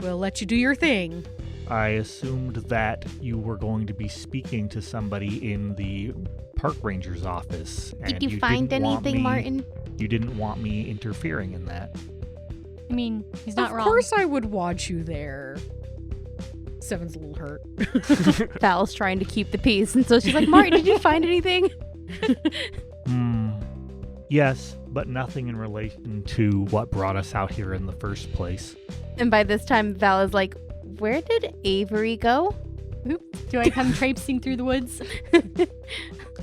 we'll let you do your thing. I assumed that you were going to be speaking to somebody in the park ranger's office. Did and you find didn't want anything, me- Martin? You didn't want me interfering in that. He's not Of wrong. course I would want you there. 7's a little hurt. Val's trying to keep the peace, and so she's like, Martin, did you find anything? Yes, but nothing in relation to what brought us out here in the first place. And by this time, Val is like, where did Avery go? Do I come traipsing through the woods?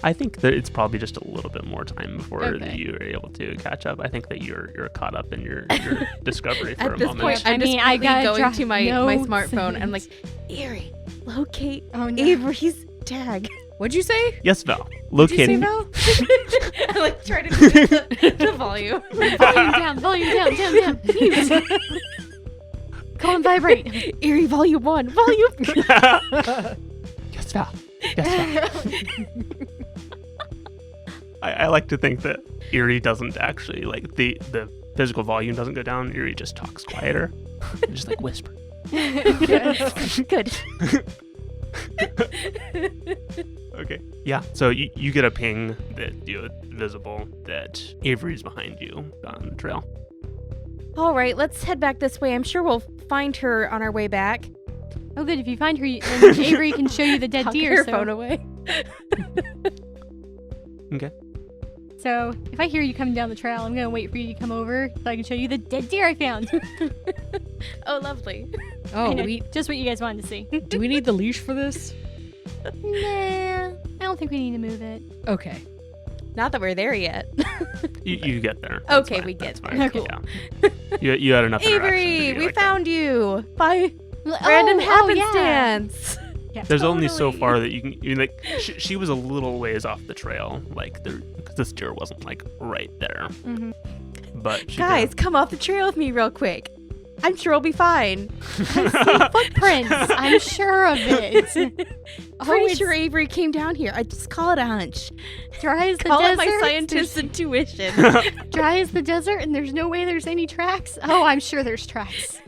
I think that it's probably just a little bit more time before Okay. you're able to catch up. I think that you're caught up in your discovery for At a this moment. point, I I'm mean, just I quickly gotta going drop to my notes smartphone. I'm and- like, Eerie, locate Oh no. Avery's tag. What'd you say? Yes, Val. What'd you say, Locating. Val? I like try to do the volume. Volume down. Mute. Call and vibrate. Eerie, volume 1, volume. Yes, Val. Yes, Val. I like to think that Eerie doesn't actually, like, the physical volume doesn't go down. Eerie just talks quieter. Just like whisper. Good. Okay. Yeah. So you get a ping that visible that Avery's behind you on the trail. All right, let's head back this way. I'm sure we'll find her on our way back. Oh, good. If you find her, then Avery can show you the dead Pocket deer. her So. phone away. Okay. So if I hear you coming down the trail, I'm gonna wait for you to come over so I can show you the dead deer I found. Oh, lovely. I Oh, know, just what you guys wanted to see. do we need the leash for this? Nah, I don't think we need to move it. Okay. Not that we're there yet. You get there. That's Okay, fine. we get That's there. fine. Cool. Yeah. You had enough interaction to Avery, be we like found you by Oh, random yeah. happenstance. Yeah, There's only so totally. far that you can. Like, she was a little ways off the trail, like because this deer wasn't like right there. Mhm. but she Guys, come off the trail with me real quick. I'm sure we'll be fine. Footprints. I'm sure of it. Pretty sure Avery came down here. I just call it a hunch. Dry as the Call desert. it my scientist's intuition. Dry as the desert, and there's no way there's any tracks. Oh, I'm sure there's tracks.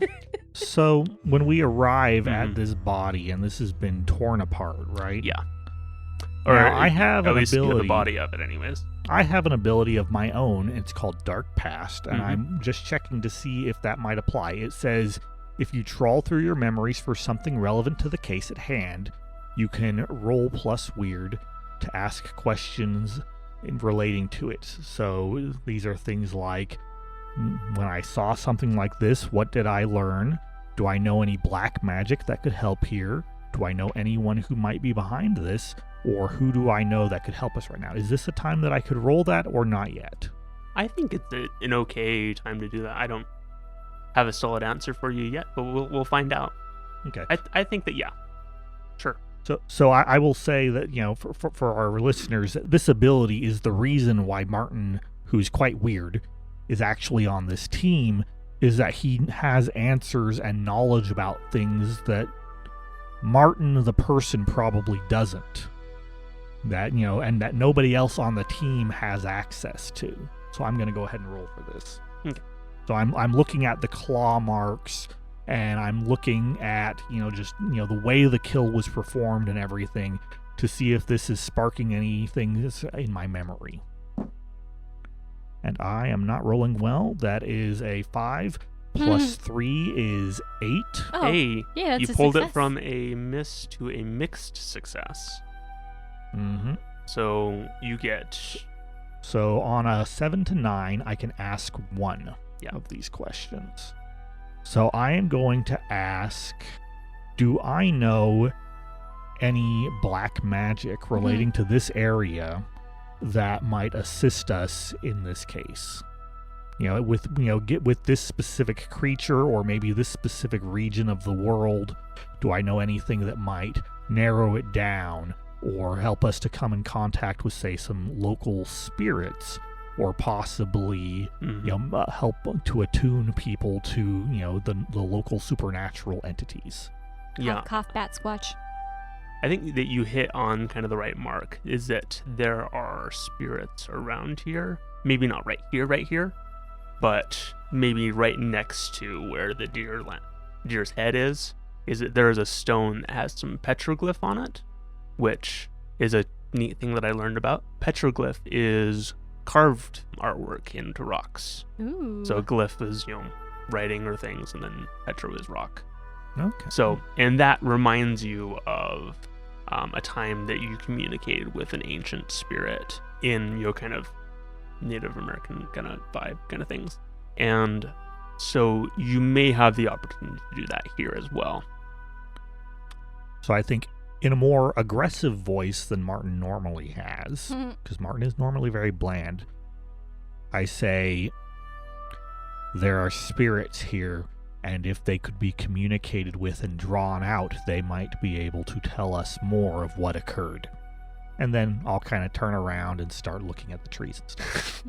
So when we arrive Mhm. at this body, and this has been torn apart, right? Yeah. Now, Or I have at an least the ability. body of it, anyways. I have an ability of my own. It's called Dark Past, and Mhm. I'm just checking to see if that might apply. It says, if you trawl through your memories for something relevant to the case at hand, you can roll plus weird to ask questions relating to it. So these are things like, when I saw something like this, what did I learn? Do I know any black magic that could help here? Do I know anyone who might be behind this? Or who do I know that could help us right now? Is this a time that I could roll that or not yet? I think it's an okay time to do that. I don't have a solid answer for you yet, but we'll find out. Okay. I think that, yeah. Sure. So I will say that, for our listeners, this ability is the reason why Martin, who's quite weird, is actually on this team, is that he has answers and knowledge about things that Martin, the person, probably doesn't. That, and that nobody else on the team has access to. So I'm going to go ahead and roll for this. Okay. So I'm looking at the claw marks, and I'm looking at, the way the kill was performed and everything to see if this is sparking anything in my memory. And I am not rolling well. That is a 5 plus 3 is 8. Oh, Hey, yeah, you that's a pulled it success. from a miss to a mixed success. Mm-hmm. So you get... So on a 7 to 9, I can ask one Yeah. of these questions. So I am going to ask, do I know any black magic relating to this area that might assist us in this case? With this specific creature or maybe this specific region of the world, do I know anything that might narrow it down or help us to come in contact with, say, some local spirits, or possibly help to attune people to the local supernatural entities? Yeah. Cough, bat, squatch. I think that you hit on kind of the right mark, is that there are spirits around here. Maybe not right here, but maybe right next to where the deer's head is that there is a stone that has some petroglyph on it, which is a neat thing that I learned about. Petroglyph is carved artwork into rocks. Ooh. So glyph is, writing or things, and then petro is rock. Okay. So, and that reminds you of a time that you communicated with an ancient spirit in kind of Native American kind of vibe kind of things. And so you may have the opportunity to do that here as well. So I think in a more aggressive voice than Martin normally has, because Martin is normally very bland, I say, there are spirits here, and if they could be communicated with and drawn out, they might be able to tell us more of what occurred. And then I'll kind of turn around and start looking at the trees and stuff.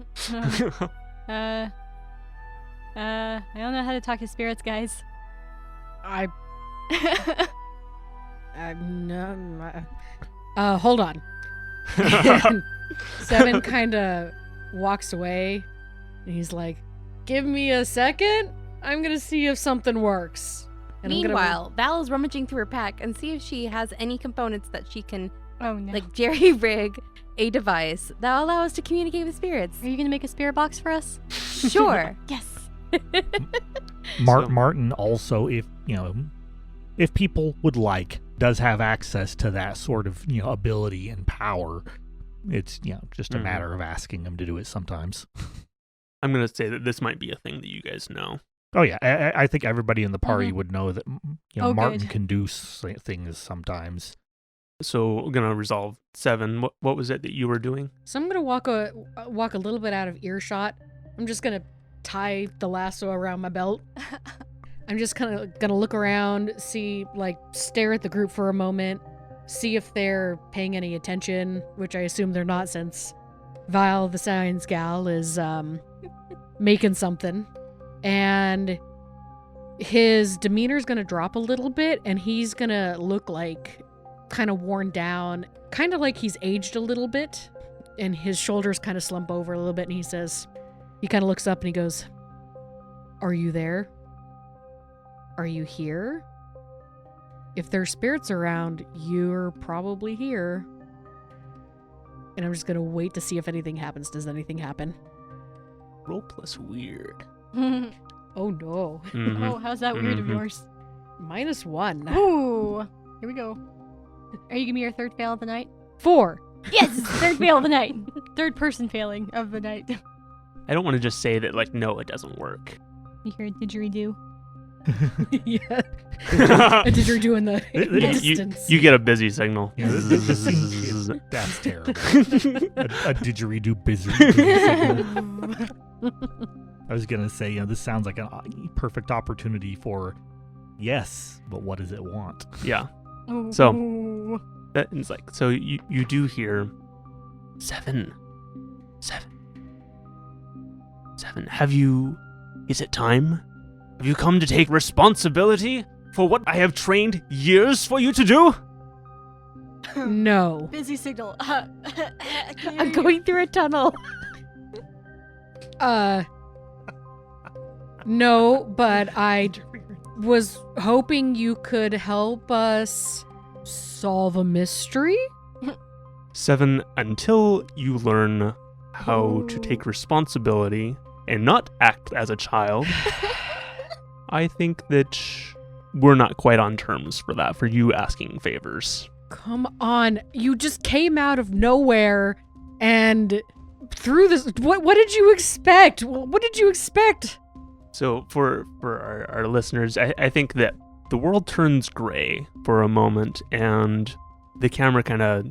I don't know how to talk to spirits, guys. Hold on. 7 kind of walks away, and he's like, "Give me a second. I'm gonna see if something works." And Meanwhile, Val is rummaging through her pack and see if she has any components that she can, Oh no. like, jerry-rig a device that will allow us to communicate with spirits. Are you gonna make a spirit box for us? Sure. Yes. Martin also, if people would like, does have access to that sort of ability and power. It's just a matter of asking him to do it sometimes. I'm going to say that this might be a thing that you guys know. Oh yeah, I think everybody in the party would know that Oh, Martin good. can do things sometimes. So we're going to resolve 7. What was it that you were doing? So I'm gonna walk a little bit out of earshot. I'm just gonna tie the lasso around my belt. I'm just kind of gonna look around, stare at the group for a moment, see if they're paying any attention, which I assume they're not, since Vile, the science gal, is making something, and his demeanor's gonna drop a little bit, and he's gonna look like kind of worn down, kind of like he's aged a little bit, and his shoulders kind of slump over a little bit, and he kind of looks up and he goes, "Are you there? Are you here? If there's spirits around, you're probably here." And I'm just gonna wait to see if anything happens. Does anything happen? Roll plus weird. Oh no. Mhm. Oh, how's that weird of Mhm. yours? -1. Ooh, here we go. Are you giving me your third fail of the night? 4. Yes, third fail of the night. Third person failing of the night. I don't want to just say that, like, no, it doesn't work. You hear a didgeridoo? Yeah. A didgeridoo in the distance. You get a busy signal. Yeah, this scene, that's terrible. A didgeridoo busy signal. I was gonna say, this sounds like a perfect opportunity for yes, but what does it want? Yeah. Ooh. So- It's like, so you do hear 7. Is it time? Have you come to take responsibility for what I have trained years for you to do? No. Busy signal. I'm going through a tunnel. No, but I was hoping you could help us solve a mystery? 7, until you learn how to take responsibility and not act as a child, I think that we're not quite on terms for that, for you asking favors. Come on. You just came out of nowhere and through this. What did you expect? What did you expect? So for our listeners, I think that the world turns gray for a moment, and the camera kind of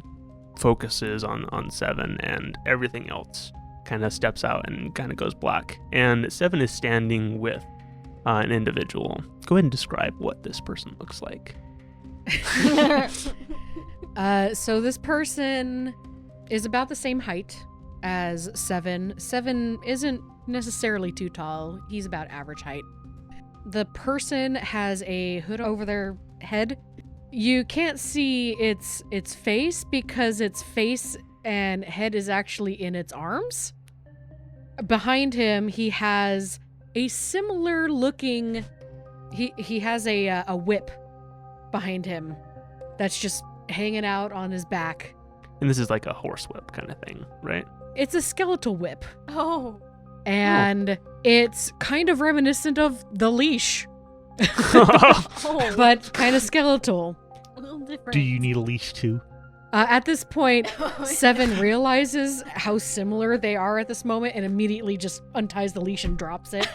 focuses on 7, and everything else kind of steps out and kind of goes black. And 7 is standing with an individual. Go ahead and describe what this person looks like. So this person is about the same height as 7. 7 isn't necessarily too tall. He's about average height. The person has a hood over their head. You can't see its face because its face and head is actually in its arms. Behind him, he has a similar looking. He has a whip behind him that's just hanging out on his back. And this is like a horsewhip kind of thing, right? It's a skeletal whip, Oh. and it's kind of reminiscent of the leash, Oh. but kind of skeletal. A little different. Do you need a leash too? At this point, 7 realizes how similar they are at this moment and immediately just unties the leash and drops it.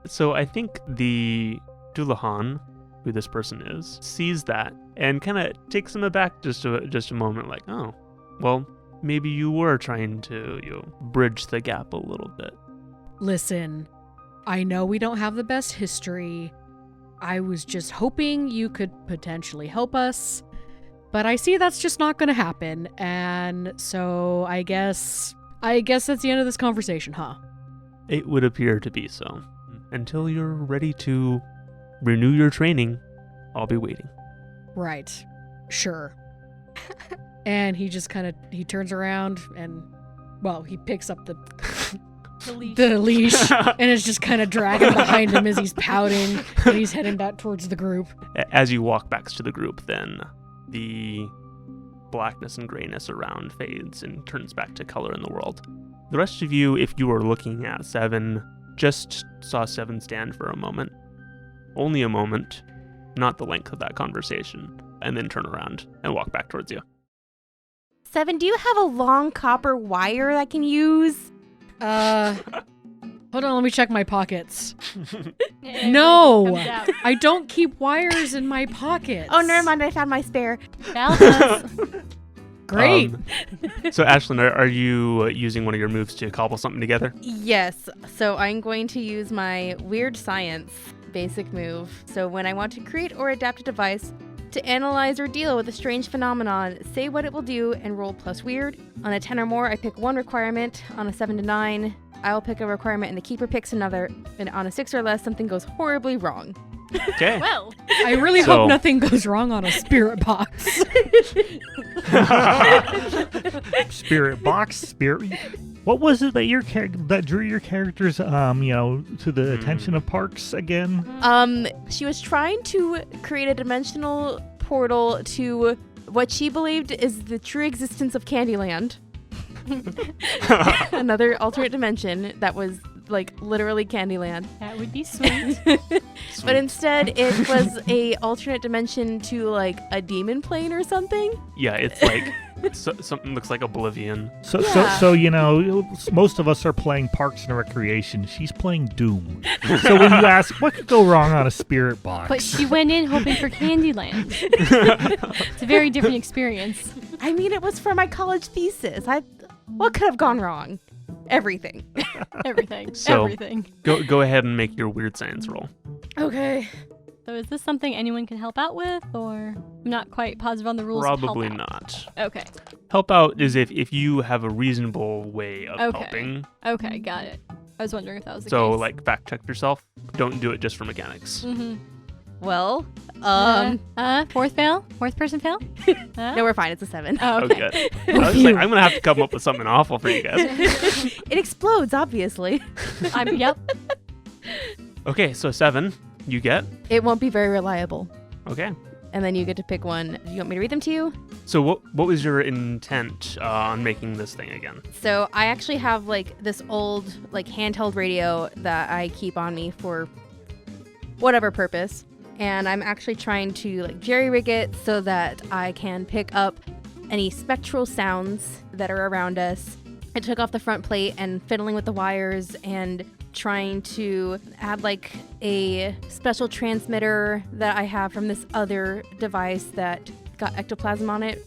So I think the Dullahan, who this person is, sees that and kind of takes him aback just a moment, like, oh, well, maybe you were trying to bridge the gap a little bit. Listen, I know we don't have the best history. I was just hoping you could potentially help us, but I see that's just not going to happen. And so I guess that's the end of this conversation, huh? It would appear to be so. Until you're ready to renew your training, I'll be waiting. Right. Sure. And he just he turns around and, well, he picks up the leash and is just kind of dragging behind him as he's pouting and he's heading back towards the group. As you walk back to the group, then the blackness and grayness around fades and turns back to color in the world. The rest of you, if you were looking at 7, just saw 7 stand for a moment. Only a moment, not the length of that conversation, and then turn around and walk back towards you. 7, do you have a long copper wire I can use? Hold on, let me check my pockets. Everything No! comes out. I don't keep wires in my pockets. Oh, never mind. I found my spare. Val does. Great. So, Ashlyn, are you using one of your moves to cobble something together? Yes. So I'm going to use my weird science basic move. So when I want to create or adapt a device to analyze or deal with a strange phenomenon, say what it will do and roll plus weird. On a 10 or more, I pick one requirement. On a 7 to 9, I'll pick a requirement and the keeper picks another, and on a 6 or less, something goes horribly wrong. Okay. Well, I really So- hope nothing goes wrong on a spirit box. Spirit box, spirit. What was it that that drew your characters, to the attention of PARCS again? She was trying to create a dimensional portal to what she believed is the true existence of Candyland. Another alternate dimension that was like literally Candyland. that would be sweet. But instead it was a alternate dimension to like a demon plane or something. Yeah, it's like something looks like Oblivion. So, Yeah. most of us are playing Parks and Recreation. She's playing Doom. So when you ask, what could go wrong on a spirit box? But she went in hoping for Candyland. It's a very different experience. I mean, it was for my college thesis. What could have gone wrong? Everything. Everything. So- Everything. Go ahead and make your weird science roll. Okay. So is this something anyone can help out with, or I'm not quite positive on the rules? of Probably help out. not. Okay. Help out is if you have a reasonable way of Okay. helping. Okay, got it. I was wondering if that was the So case. like fact check yourself. Don't do it just for mechanics. Mm-hmm. Well, Fourth fail? Fourth person fail? no, we're fine. It's a 7. Oh, Oh, okay. good. I was like, I'm gonna have to come up with something awful for you guys. It explodes, obviously. Yep. Okay, so 7, you get. It won't be very reliable. Okay. And then you get to pick one. Do you want me to read them to you? So what was your intent on making this thing again? So I actually have like this old like handheld radio that I keep on me for whatever purpose. And I'm actually trying to like jerry-rig it so that I can pick up any spectral sounds that are around us. I took off the front plate and fiddling with the wires and trying to add like a special transmitter that I have from this other device that got ectoplasm on it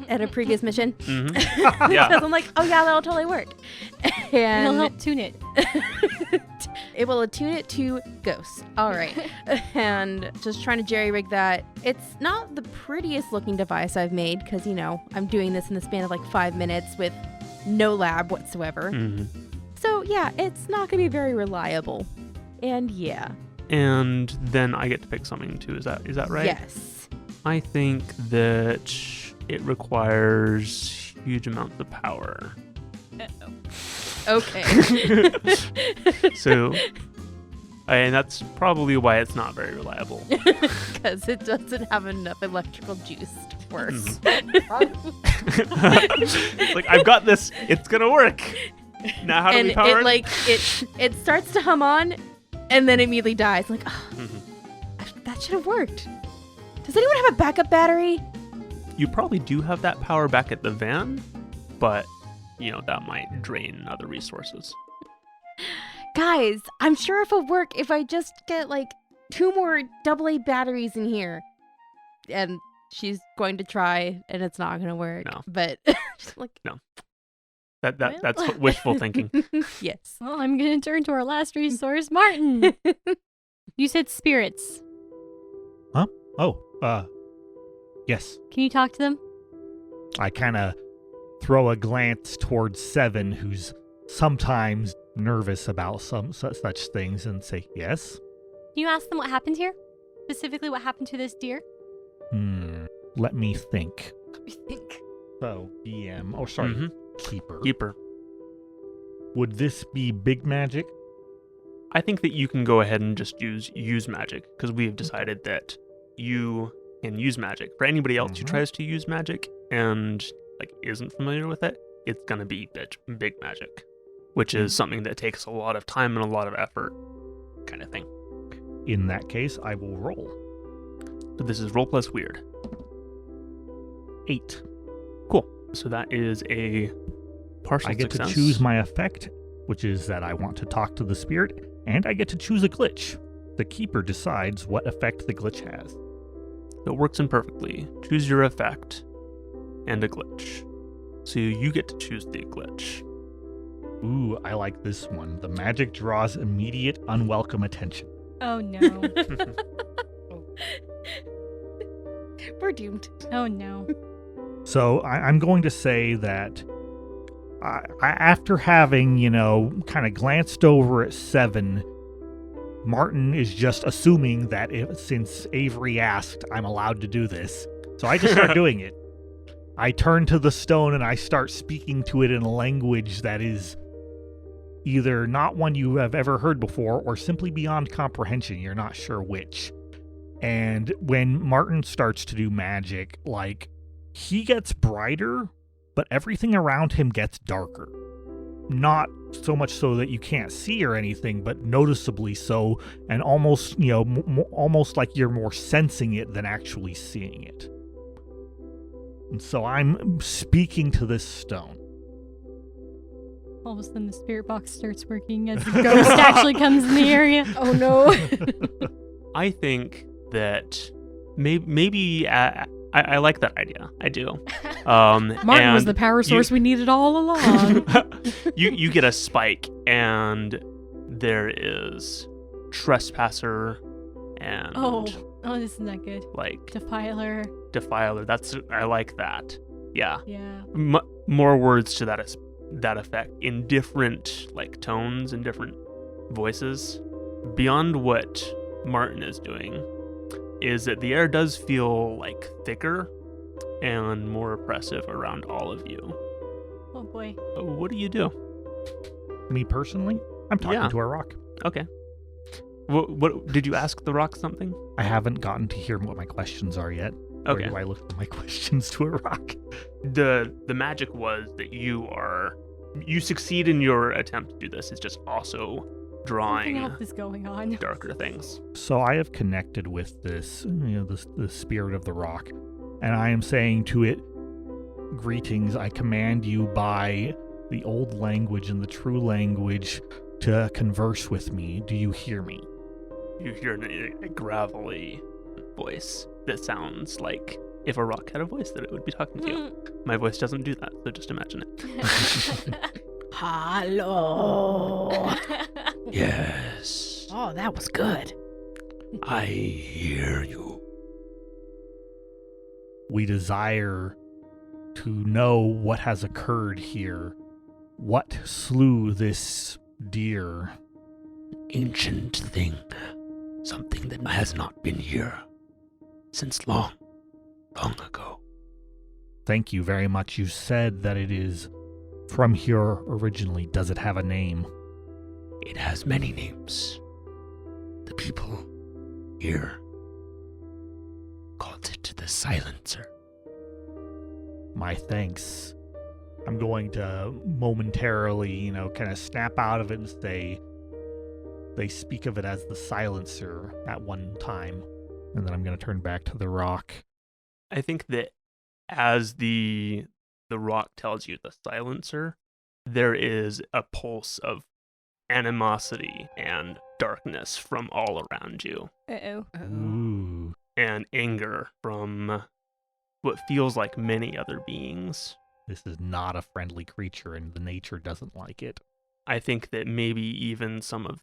at a previous mission. Mm-hmm. Yeah. Because I'm like, oh yeah, that'll totally work. And It'll help tune it. it will attune it to ghosts. All right. And just trying to jerry-rig that. It's not the prettiest looking device I've made because, I'm doing this in the span of like 5 minutes with no lab whatsoever. Mm-hmm. So yeah, it's not going to be very reliable. And yeah. And then I get to pick something too. Is that right? Yes. I think that it requires huge amounts of power. Okay. So, and that's probably why it's not very reliable. Because it doesn't have enough electrical juice to work. It's like, I've got this. It's gonna work. Now, how do And we power it like it starts to hum on, and then immediately dies. I'm like, oh, that should have worked. Does anyone have a backup battery? You probably do have that power back at the van, but that might drain other resources. Guys, I'm sure it'll work if I just get like 2 more AA batteries in here. And she's going to try, and it's not going to work. No. But she's like, That's wishful thinking. yes. Well, I'm going to turn to our last resource, Martin. You said spirits. Yes. Can you talk to them? I kind of throw a glance towards 7, who's sometimes nervous about some such things, and say, yes. Can you ask them what happened here? Specifically, what happened to this deer? Let me think. Let me think. So, DM. Oh, sorry. Mhm. Keeper. Would this be big magic? I think that you can go ahead and just use magic, because we have decided that you can use magic. For anybody else who tries to use magic and isn't familiar with it, it's gonna be big magic, which is something that takes a lot of time and a lot of effort, kind of thing. In that case, I will roll. So this is roll plus weird. 8. Cool. So that is a partial I get success. to choose my effect, which is that I want to talk to the spirit, and I get to choose a glitch. The keeper decides what effect the glitch has. It works imperfectly. Choose your effect and a glitch. So you get to choose the glitch. Ooh, I like this one. The magic draws immediate, unwelcome attention. Oh, no. We're doomed. Oh, no. So I'm going to say that After having, kind of glanced over at 7, Martin is just assuming that since Avery asked, I'm allowed to do this. So I just start doing it. I turn to the stone and I start speaking to it in a language that is either not one you have ever heard before or simply beyond comprehension. You're not sure which. And when Martin starts to do magic, he gets brighter, but everything around him gets darker. Not so much so that you can't see or anything, but noticeably so, and almost, almost like you're more sensing it than actually seeing it. And so I'm speaking to this stone. All of a sudden, the spirit box starts working as the ghost actually comes in the area. Oh no. I think that maybe I like that idea. I do. Martin was the power source we needed all along. you get a spike, and there is trespasser and Oh, this is not good. Defiler. I like that. Yeah. Yeah. More words to that effect in different tones and different voices. Beyond what Martin is doing is that the air does feel thicker and more oppressive around all of you. Oh boy. What do you do? Me personally? I'm talking to a rock. Okay. What did you ask the rock something? I haven't gotten to hear what my questions are yet. Okay. Or do I look at my questions to a rock? The magic was that you succeed in your attempt to do this. It's just also drawing Something else is going on. darker things. So I have connected with this, the spirit of the rock, and I am saying to it, greetings, I command you by the old language and the true language to converse with me. Do you hear me? You hear a gravelly voice that sounds like if a rock had a voice that it would be talking to you. My voice doesn't do that, so just imagine it. Hello. Yes, Oh, that was good. I hear you. We desire to know what has occurred here. What slew this deer? Ancient thing. Something that has not been here since long, long ago. Thank you very much. You said that it is from here originally. Does it have a name? It has many names. The people here called it the Silencer. My thanks. I'm going to momentarily, kind of snap out of it and say they speak of it as the Silencer at one time. And then I'm going to turn back to the rock. I think that as the rock tells you the Silencer, there is a pulse of animosity and darkness from all around you. Uh-oh. Ooh. And anger from what feels like many other beings. This is not a friendly creature, and the nature doesn't like it. I think that maybe even some of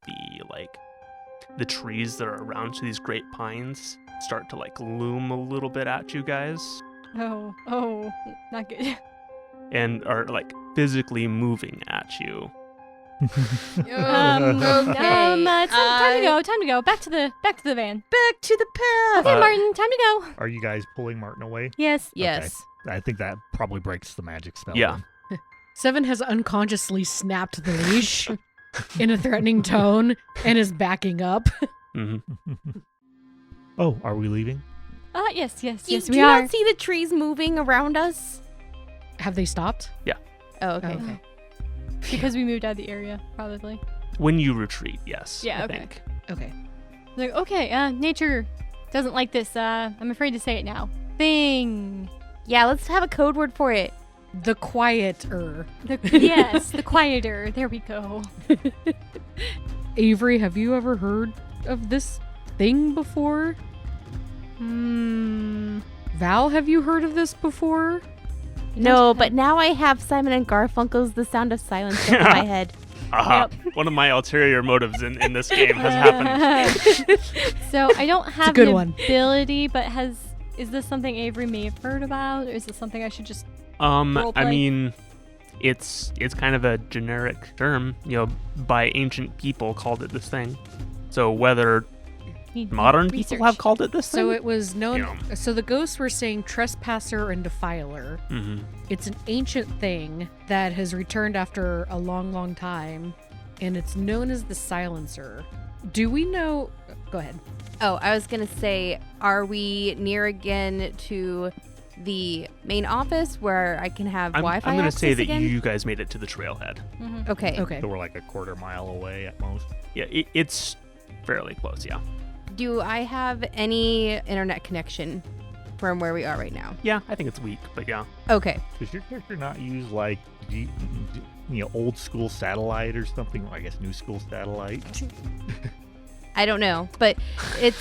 the trees that are around these great pines start to loom a little bit at you guys Oh, not good. and are physically moving at you. It's time to go. Back to the van. Back to the path. Okay, Martin, time to go. Are you guys pulling Martin away? Yes. Yes. I think that probably breaks the magic spell. Yeah. then. 7 has unconsciously snapped the leash in a threatening tone and is backing up. Mm-hmm. Oh, are we leaving? Yes, Do we you are. not see the trees moving around us? Have they stopped? Oh, okay. Okay. Because we moved out of the area, probably. When you retreat, yes. Yeah, I okay. think. Okay. Okay, nature doesn't like this. I'm afraid to say it now. Thing. Yeah, let's have a code word for it. The quieter. Yes, the quieter. There we go. Avery, have you ever heard of this thing before? Val, have you heard of this before? No, but now I have Simon and Garfunkel's The Sound of Silence stuck in my head. Aha. One of my ulterior motives in this game has happened. So I don't have good the one. ability, but is this something Avery may have heard about, or is this something I should just I Roleplay. mean, it's kind of a generic term, by ancient people called it this thing. So whether modern people have called it this thing? So it was known. So the ghosts were saying trespasser and defiler. Mm-hmm. It's an ancient thing that has returned after a long, long time, and it's known as the silencer. Do we know? Go ahead. Oh, I was going to say, are we near again to the main office where I can have Wi-Fi I'm going to say that again? you guys made it to the trailhead. Mm-hmm. Okay. So we're like a quarter mile away at most. Yeah, it's fairly close, yeah. Do I have any internet connection from where we are right now? Yeah, I think it's weak, but yeah. Okay. Does your character not use like old school satellite or something? Well, I guess new school satellite. I don't know, but it's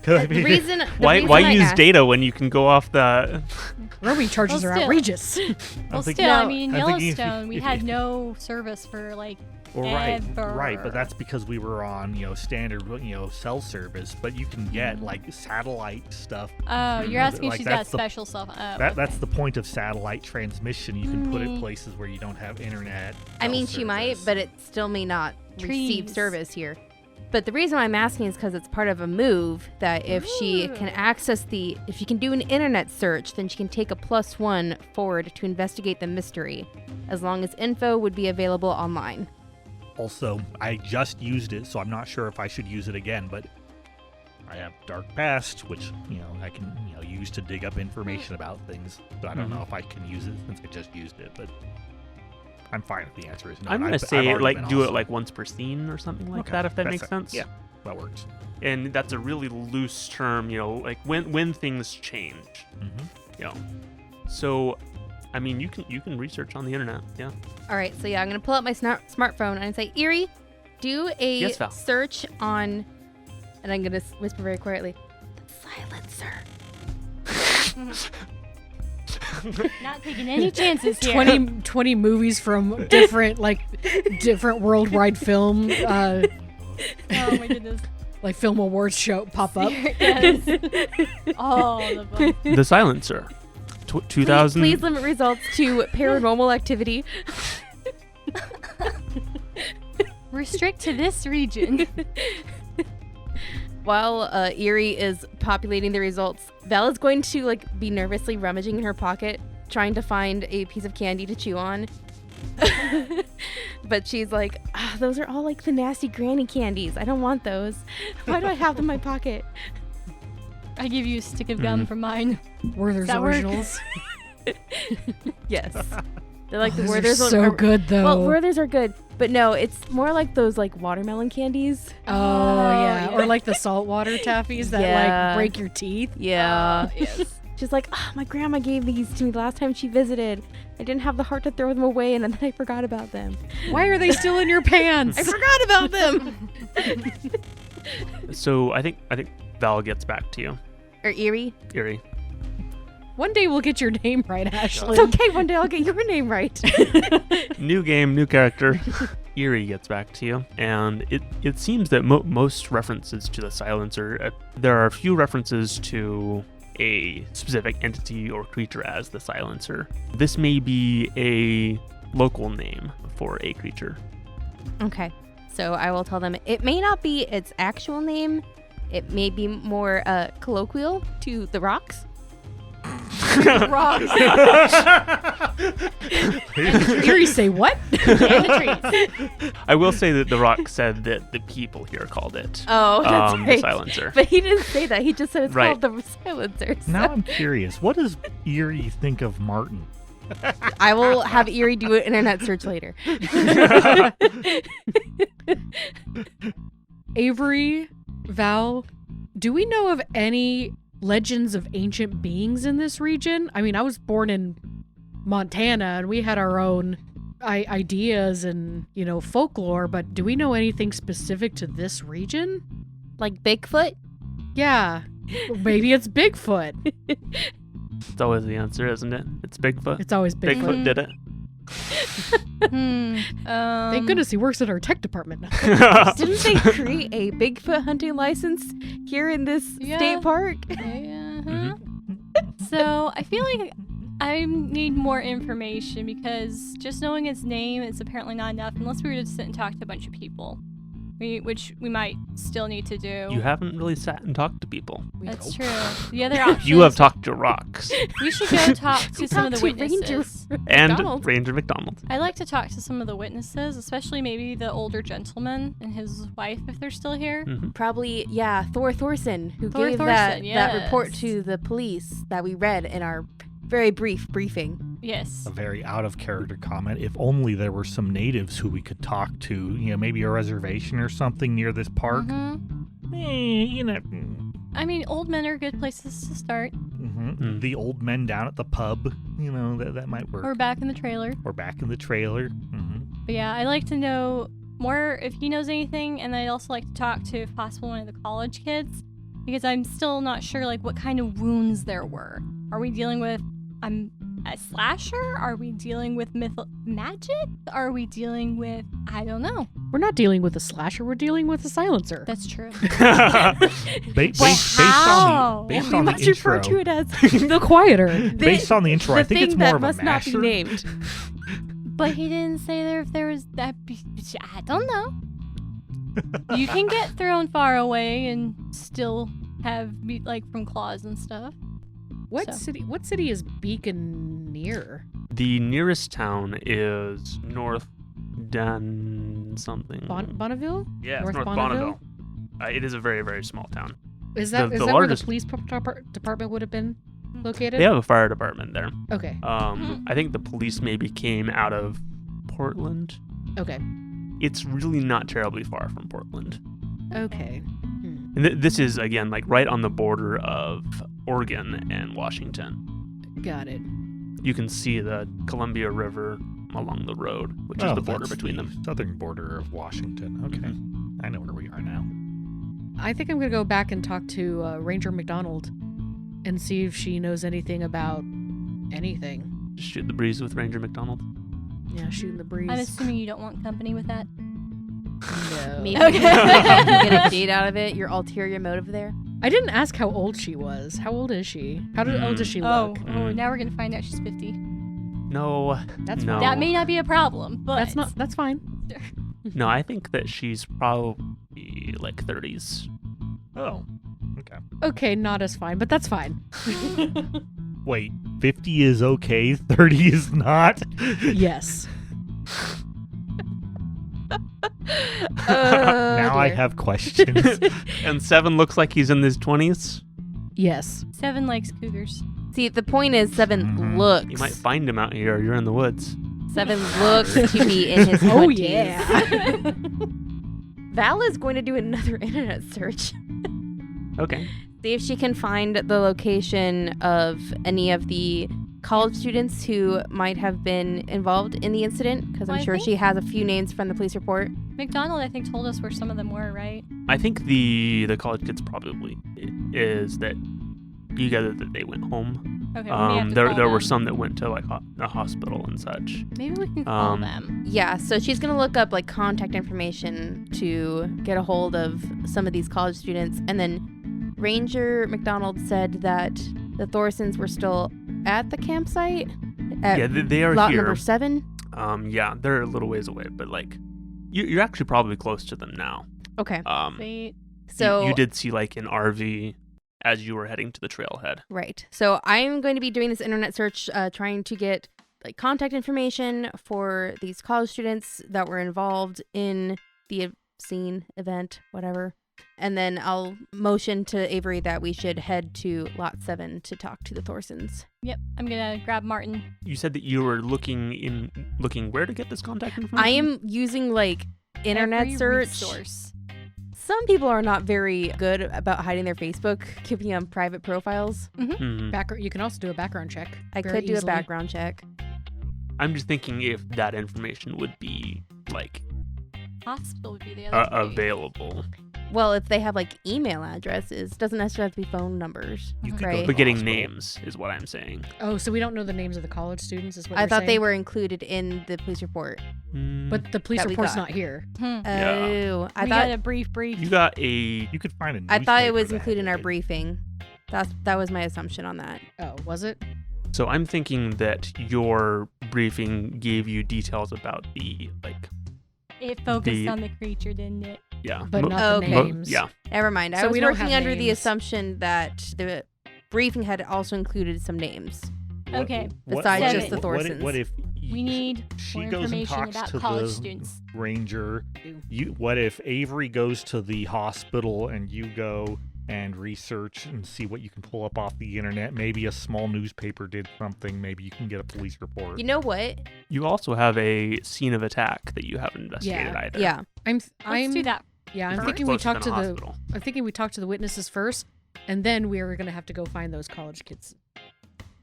I the mean, reason. Why I use asked- data when you can go off the... Roaming charges Well, are still. outrageous. Well, thinking- still, I No, mean, I'm thinking if you- Yellowstone, we if had you- no service for like right, ever. but that's because we were on standard cell service. But you can get like satellite stuff. Oh, you're asking Like, if she's got that's the- special stuff. Oh, That's the point of satellite transmission. You can put it Mhm. places where you don't have internet. I mean, cell she might, service. but it still may not receive Trees. service here. But the reason why I'm asking is because it's part of a move that if she can access if she can do an internet search, then she can take a +1 forward to investigate the mystery, as long as info would be available online. Also, I just used it, so I'm not sure if I should use it again. But I have Dark Past, which I can use to dig up information about things. So I don't know if I can use it since I just used it, but I'm fine if the answer is no. I'm and going to I've say, already like, been do it, awesome. like, once per scene or something like Okay, that, if that that's makes it. sense. Yeah, that works. And that's a really loose term, like, when things change, So, I mean, you can research on the internet, yeah. All right, so yeah, I'm gonna pull up my smartphone and say, Erie, do a Yes, Val. search on, and I'm gonna whisper very quietly, the silencer. not taking any chances here. 20 movies from different worldwide film Oh my goodness. like film awards show pop up. Yes. All of them. The Silencer. 2000. Please limit results to paranormal activity. Restrict to this region. While Erie is populating the results, Val is going to be nervously rummaging in her pocket, trying to find a piece of candy to chew on. But she's like, those are all the nasty granny candies. I don't want those. Why do I have them in my pocket? I give you a stick of gum for mine. Werther's That work? originals. Yes. They're like the Those are Werther's so good though. Well, Werther's are good, but no, it's more like those watermelon candies. Oh yeah, yeah. or like the saltwater taffies that Yeah. break your teeth. Yeah. Yes. She's like, my grandma gave these to me last time she visited. I didn't have the heart to throw them away, and then I forgot about them. Why are they still in your pants? I forgot about them. So I think Val gets back to you, Or Erie. Erie. One day we'll get your name right, Ashley. It's okay. One day I'll get your name right. New game, new character. Erie gets back to you, and it seems that most references to the Silencer, there are a few references to a specific entity or creature as the Silencer. This may be a local name for a creature. Okay. So I will tell them it may not be its actual name. It may be more colloquial to the rocks. Rocks. Erie say what? And the trees. I will say that the rock said that the people here called it Oh, that's the right. Silencer. But he didn't say that. He just said it's Right. called the Silencer. So Now I'm curious. What does Erie think of Martin? I will have Erie do an internet search later. Avery, Val, do we know of any legends of ancient beings in this region? I mean, I was born in Montana and we had our own ideas and, folklore, but do we know anything specific to this region? Like Bigfoot? Yeah, maybe it's Bigfoot. It's always the answer, isn't it? It's Bigfoot. It's always Bigfoot. Bigfoot did it. Thank goodness he works in our tech department now. Didn't they create a Bigfoot hunting license here in this Yeah. state park? Yeah. Mhm. So I feel like I need more information because just knowing his name is apparently not enough unless we were to sit and talk to a bunch of people, which we might still need to do. You haven't really sat and talked to people. That's true. The other option You have talked to rocks. We should go talk to some of the Talk to witnesses. And McDonald. Ranger McDonald. I'd like to talk to some of the witnesses, especially maybe the older gentleman and his wife if they're still here. Mhm. Probably, yeah, Thorson, who Thor gave Thorson, that report yes. to the police that we read in our very brief briefing. Yes. A very out of character comment. If only there were some natives who we could talk to, maybe a reservation or something near this park. I mean, old men are good places to start. The old men down at the pub, that might work. Or back in the trailer. Or back in the trailer. But yeah, I'd like to know more if he knows anything, and I'd also like to talk to, if possible, one of the college kids, because I'm still not sure, what kind of wounds there were. Are we dealing with a slasher? Are we dealing with magic? Are we dealing with, I don't know. We're not dealing with a slasher. We're dealing with a silencer. That's true. Based on the intro, refer to it as the quieter. based on the intro, I think it's more of a must not be masher. named. But he didn't say if there was that. I don't know. You can get thrown far away and still have meat from claws and stuff. What city is Beacon near? The nearest town is North something. Bonneville? Yeah, it's North North Bonneville? Bonneville. It is a very, very small town. Is that The where the largest- police department would have been located? They have a fire department there. Okay. I think the police maybe came out of Portland. Okay. It's really not terribly far from Portland. Okay. And this is, again, right on the border of Oregon and Washington. Got it. You can see the Columbia River along the road, which is the border that's between the them. southern border of Washington. Okay. I know where we are now. I think I'm going to go back and talk to Ranger McDonald and see if she knows anything about anything. Just shoot the breeze with Ranger McDonald. Yeah, shooting the breeze. I'm assuming you don't want company with that. No. Maybe Okay. you can get a date out of it, your ulterior motive there. I didn't ask how old she was. How old is she? How old does she Oh, look? now we're gonna find out she's 50. No. That's no. That may not be a problem, but That's fine. No, I think that she's probably 30s. Oh. Okay. Okay, not as fine, but that's fine. Wait, 50 is okay, 30 is not? Yes. Now I have questions. And 7 looks like he's in his 20s. Yes. 7 likes cougars. See, the point is 7 Mhm. looks. You might find him out here. You're in the woods. 7 looks to be in his 20s. Oh, yeah. Val is going to do another internet search. Okay. See if she can find the location of any of the college students who might have been involved in the incident, because Well, I'm I sure think- she has a few names from the police report. McDonald, I think, told us where some of them were, right? I think the college kids probably is that you gathered that they went home. Okay, we may have to call There were them. some that went to a hospital and such. Maybe we can call um, them. Yeah, so she's going to look up contact information to get a hold of some of these college students. And then Ranger McDonald said that the Thorsons were still at the campsite at Yeah, they are lot here. number 7. Yeah, they're a little ways away, but you're actually probably close to them now. Okay. Sweet. So you did see an RV as you were heading to the trailhead. Right. So I'm going to be doing this internet search, trying to get contact information for these college students that were involved in the scene, event, whatever. And then I'll motion to Avery that we should head to lot 7 to talk to the Thorsons. Yep, I'm gonna grab Martin. You said that you were looking where to get this contact information? I am using internet Every search. resource. Some people are not very good about hiding their Facebook, keeping them private profiles. Mhm. You can also do a background check. I very could do easily. a background check. I'm just thinking if that information would be Hospital would be the other way. available. Well, if they have email addresses, doesn't necessarily have to be phone numbers. You could go right? to But getting hospital. names is what I'm saying. Oh, so we don't know the names of the college students is what I you're thought they saying? were included in the police report. But the police that we report's got. not here. Hmm. Yeah. Oh, I We thought got a brief. you got a You could find a I thought it newspaper was that included in our had it. briefing. That was my assumption on that. Oh, was it? So I'm thinking that your briefing gave you details about the, It focused on the creature, didn't it? yeah. But not the Okay. names. Yeah. Never mind. I So was we don't working have under the names. assumption that the briefing had also included some names. Okay. Besides just the Thorsons. What if We need she more goes and information talks about to college the students. ranger? What if Avery goes to the hospital and you go and research and see what you can pull up off the internet? Maybe a small newspaper did something. Maybe you can get a police report. You know what? You also have a scene of attack that you haven't investigated either. Yeah. Let's do that. Yeah, I'm First. thinking we Closer talk than to a the. hospital. I'm thinking we talk to the witnesses first, and then we are gonna have to go find those college kids.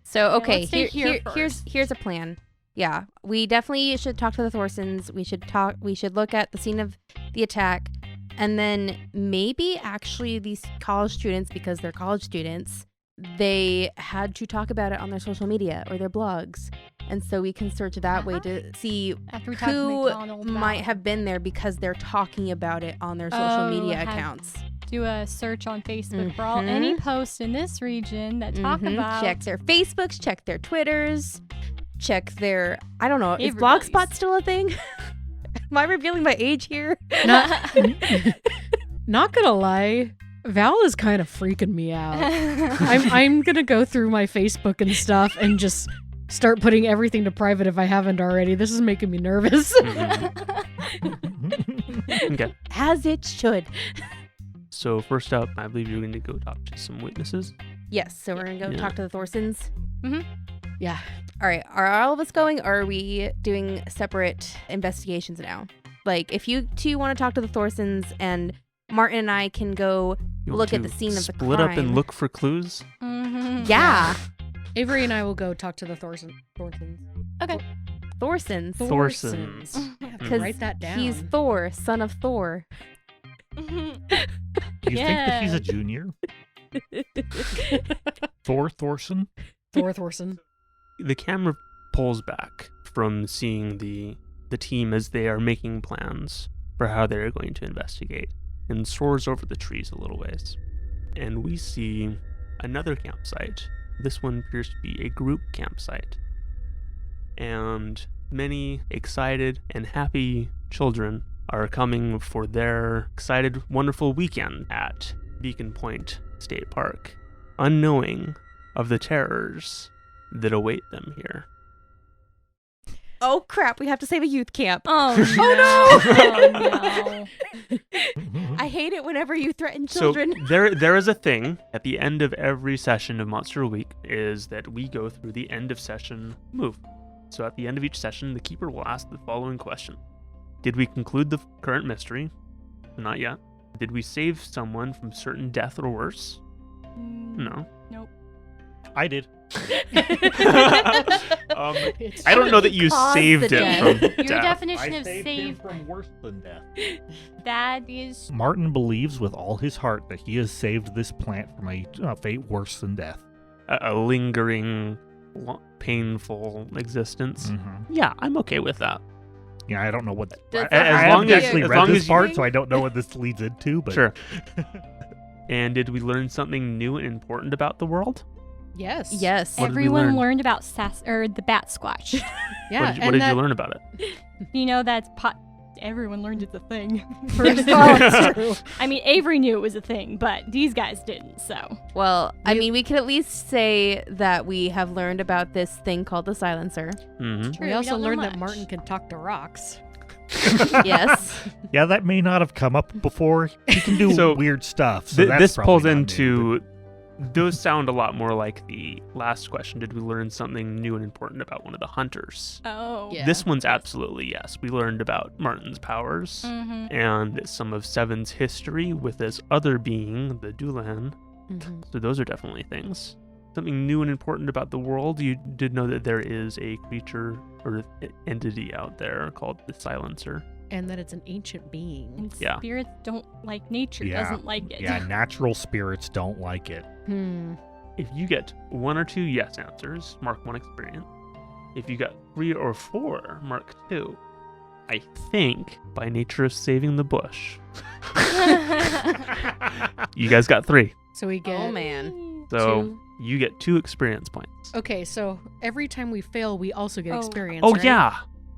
So Yeah, okay, let's stay here first. here's a plan. Yeah, we definitely should talk to the Thorsons. We should look at the scene of the attack, and then maybe actually these college students, because they're college students, they had to talk about it on their social media or their blogs, and so we can search that way to see After we talk to who McDonald might about- have been there because they're talking about it on their social media have- accounts. do a search on Facebook for all any posts in this region that talk about Check their Facebooks, check their Twitters, check their, I don't know, is Everybody's. Blogspot still a thing? Am I revealing my age here? Not gonna lie, Val is kind of freaking me out. I'm gonna go through my Facebook and stuff and just start putting everything to private if I haven't already. This is making me nervous. Okay. As it should. So first up, I believe you're going to go talk to some witnesses. Yes, so we're going to go Yeah. talk to the Thorsons. Yeah. All right, are all of us going, or are we doing separate investigations now? Like, if you two want to talk to the Thorsons and Martin and I can go You look want at the to scene of the split up and crime. look for clues. Yeah. Avery and I will go talk to the Thorsons. Thorsons. Thorsons. Because Write that down. he's Thor, son of Thor. Do you think that he's a junior? Thorson? Thorson. The camera pulls back from seeing the team as they are making plans for how they're going to investigate and soars over the trees a little ways. And we see another campsite. This one appears to be a group campsite. And many excited and happy children are coming for their excited, wonderful weekend at Beacon Point State Park, unknowing of the terrors that await them here. Oh, crap. We have to save a youth camp. Oh, no. I hate it whenever you threaten So children. there is a thing at the end of every session of Monster of the Week is that we go through the end of session move. So at the end of each session, the keeper will ask the following question. Did we conclude the current mystery? Not yet. Did we save someone from certain death or worse? No. Nope. I did. I don't know that you caused saved the him death. from Your death. definition of him save, from worse than death. that is Martin believes with all his heart that he has saved this plant from a fate worse than death. A lingering, painful existence. Yeah, I'm okay with that. Yeah, I don't know what. Does I that have haven't to be actually a read long this as you- part, so I don't know what this leads into. But Sure. And did we learn something new and important about the world? Yes. Yes. What did we everyone learn? learned about the bat squatch. Yeah. What did and you that- learn about it? You know, that's everyone learned it's a thing. First of all, it's true. I mean, Avery knew it was a thing, but these guys didn't, so. Well, I mean, we could at least say that we have learned about this thing called the silencer. Mm-hmm. True, We also don't know learned that much. Martin can talk to rocks. Yes. yeah, that may not have come up before. He can do So, weird stuff. So that's This probably pulls not new, into... Those sound a lot more like the last question. Did we learn something new and important about one of the hunters? Oh. Yeah. This one's absolutely yes. We learned about Martin's powers Mm-hmm. and some of Seven's history with this other being, the Dulan. Mm-hmm. So those are definitely things. Something new and important about the world. You did know that there is a creature or entity out there called the Silencer. And that it's an ancient being. And Yeah. spirits don't like nature, Yeah. doesn't like it. Yeah, natural spirits don't like it. If you get 1 or 2 yes answers, mark 1 experience. If you got 3 or 4, mark 2. I think, by nature of saving the bush, you guys got 3. So we get Oh, man. So you get 2 experience points. Okay, so every time we fail, we also get Oh. experience. Oh, right? yeah.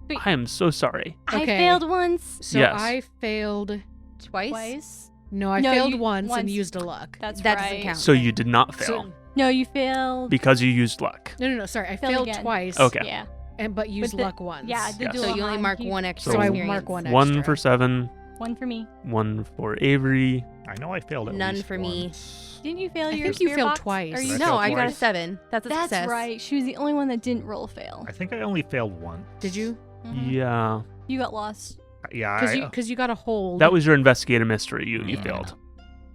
Wait. I am so sorry. I Okay. failed once. So Yes. I failed. Twice. No, I No, failed you- once and once. used a luck. That's That right. doesn't count. So you did not fail So, No, you failed. because you used luck. no. Sorry, I Failed failed again. twice. Okay. Yeah. But used the- luck once. Yeah, the Yes. dual So you only hand, mark you- 1 extra So I experience. mark 1 extra. 1 for 7, One for me. 1 for Avery. I know I failed at None least for me. once. Didn't you fail I your think you spirit failed box? twice. Or you I No, failed I got a twice. 7. That's a That's success. right. She was the only one that didn't roll fail. I think I only failed once. Did you? Mhm. Yeah. You got lost. Yeah, Because you got a hold. That was your investigative mystery. You Yeah. failed.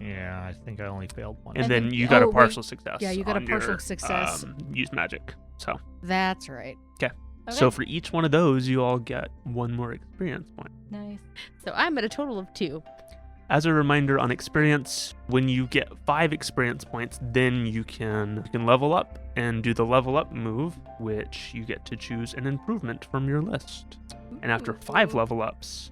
yeah, I think I only failed once. And I then think- you got Oh, a wait. partial success. Yeah, you got a on partial your, success. Use magic. So, That's right. so Okay. for each one of those, you all get 1 more experience point. Nice. So I'm at a total of 2. As a reminder on experience, when you get 5 experience points, then you can level up and do the level up move, which you get to choose an improvement from your list. And after 5 level ups,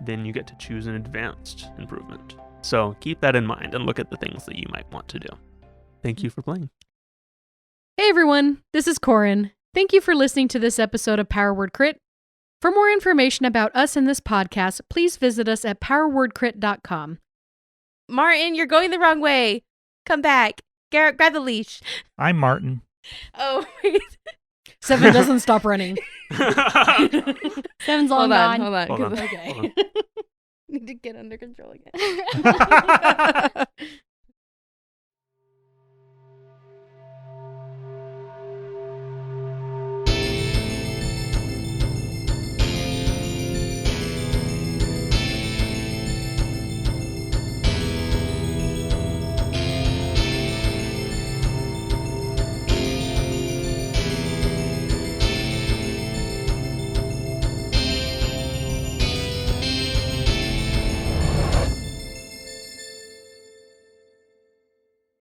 then you get to choose an advanced improvement. So keep that in mind and look at the things that you might want to do. Thank you for playing. Hey everyone, this is Corin. Thank you for listening to this episode of Power Word Crit. For more information about us and this podcast, please visit us at powerwordcrit.com. Martin, you're going the wrong way. Come back. Garrett, grab the leash. I'm Martin. Oh, wait. 7 doesn't stop running. Seven's all Hold on, gone. hold on. Hold on. Okay. Hold on. Need to get under control again.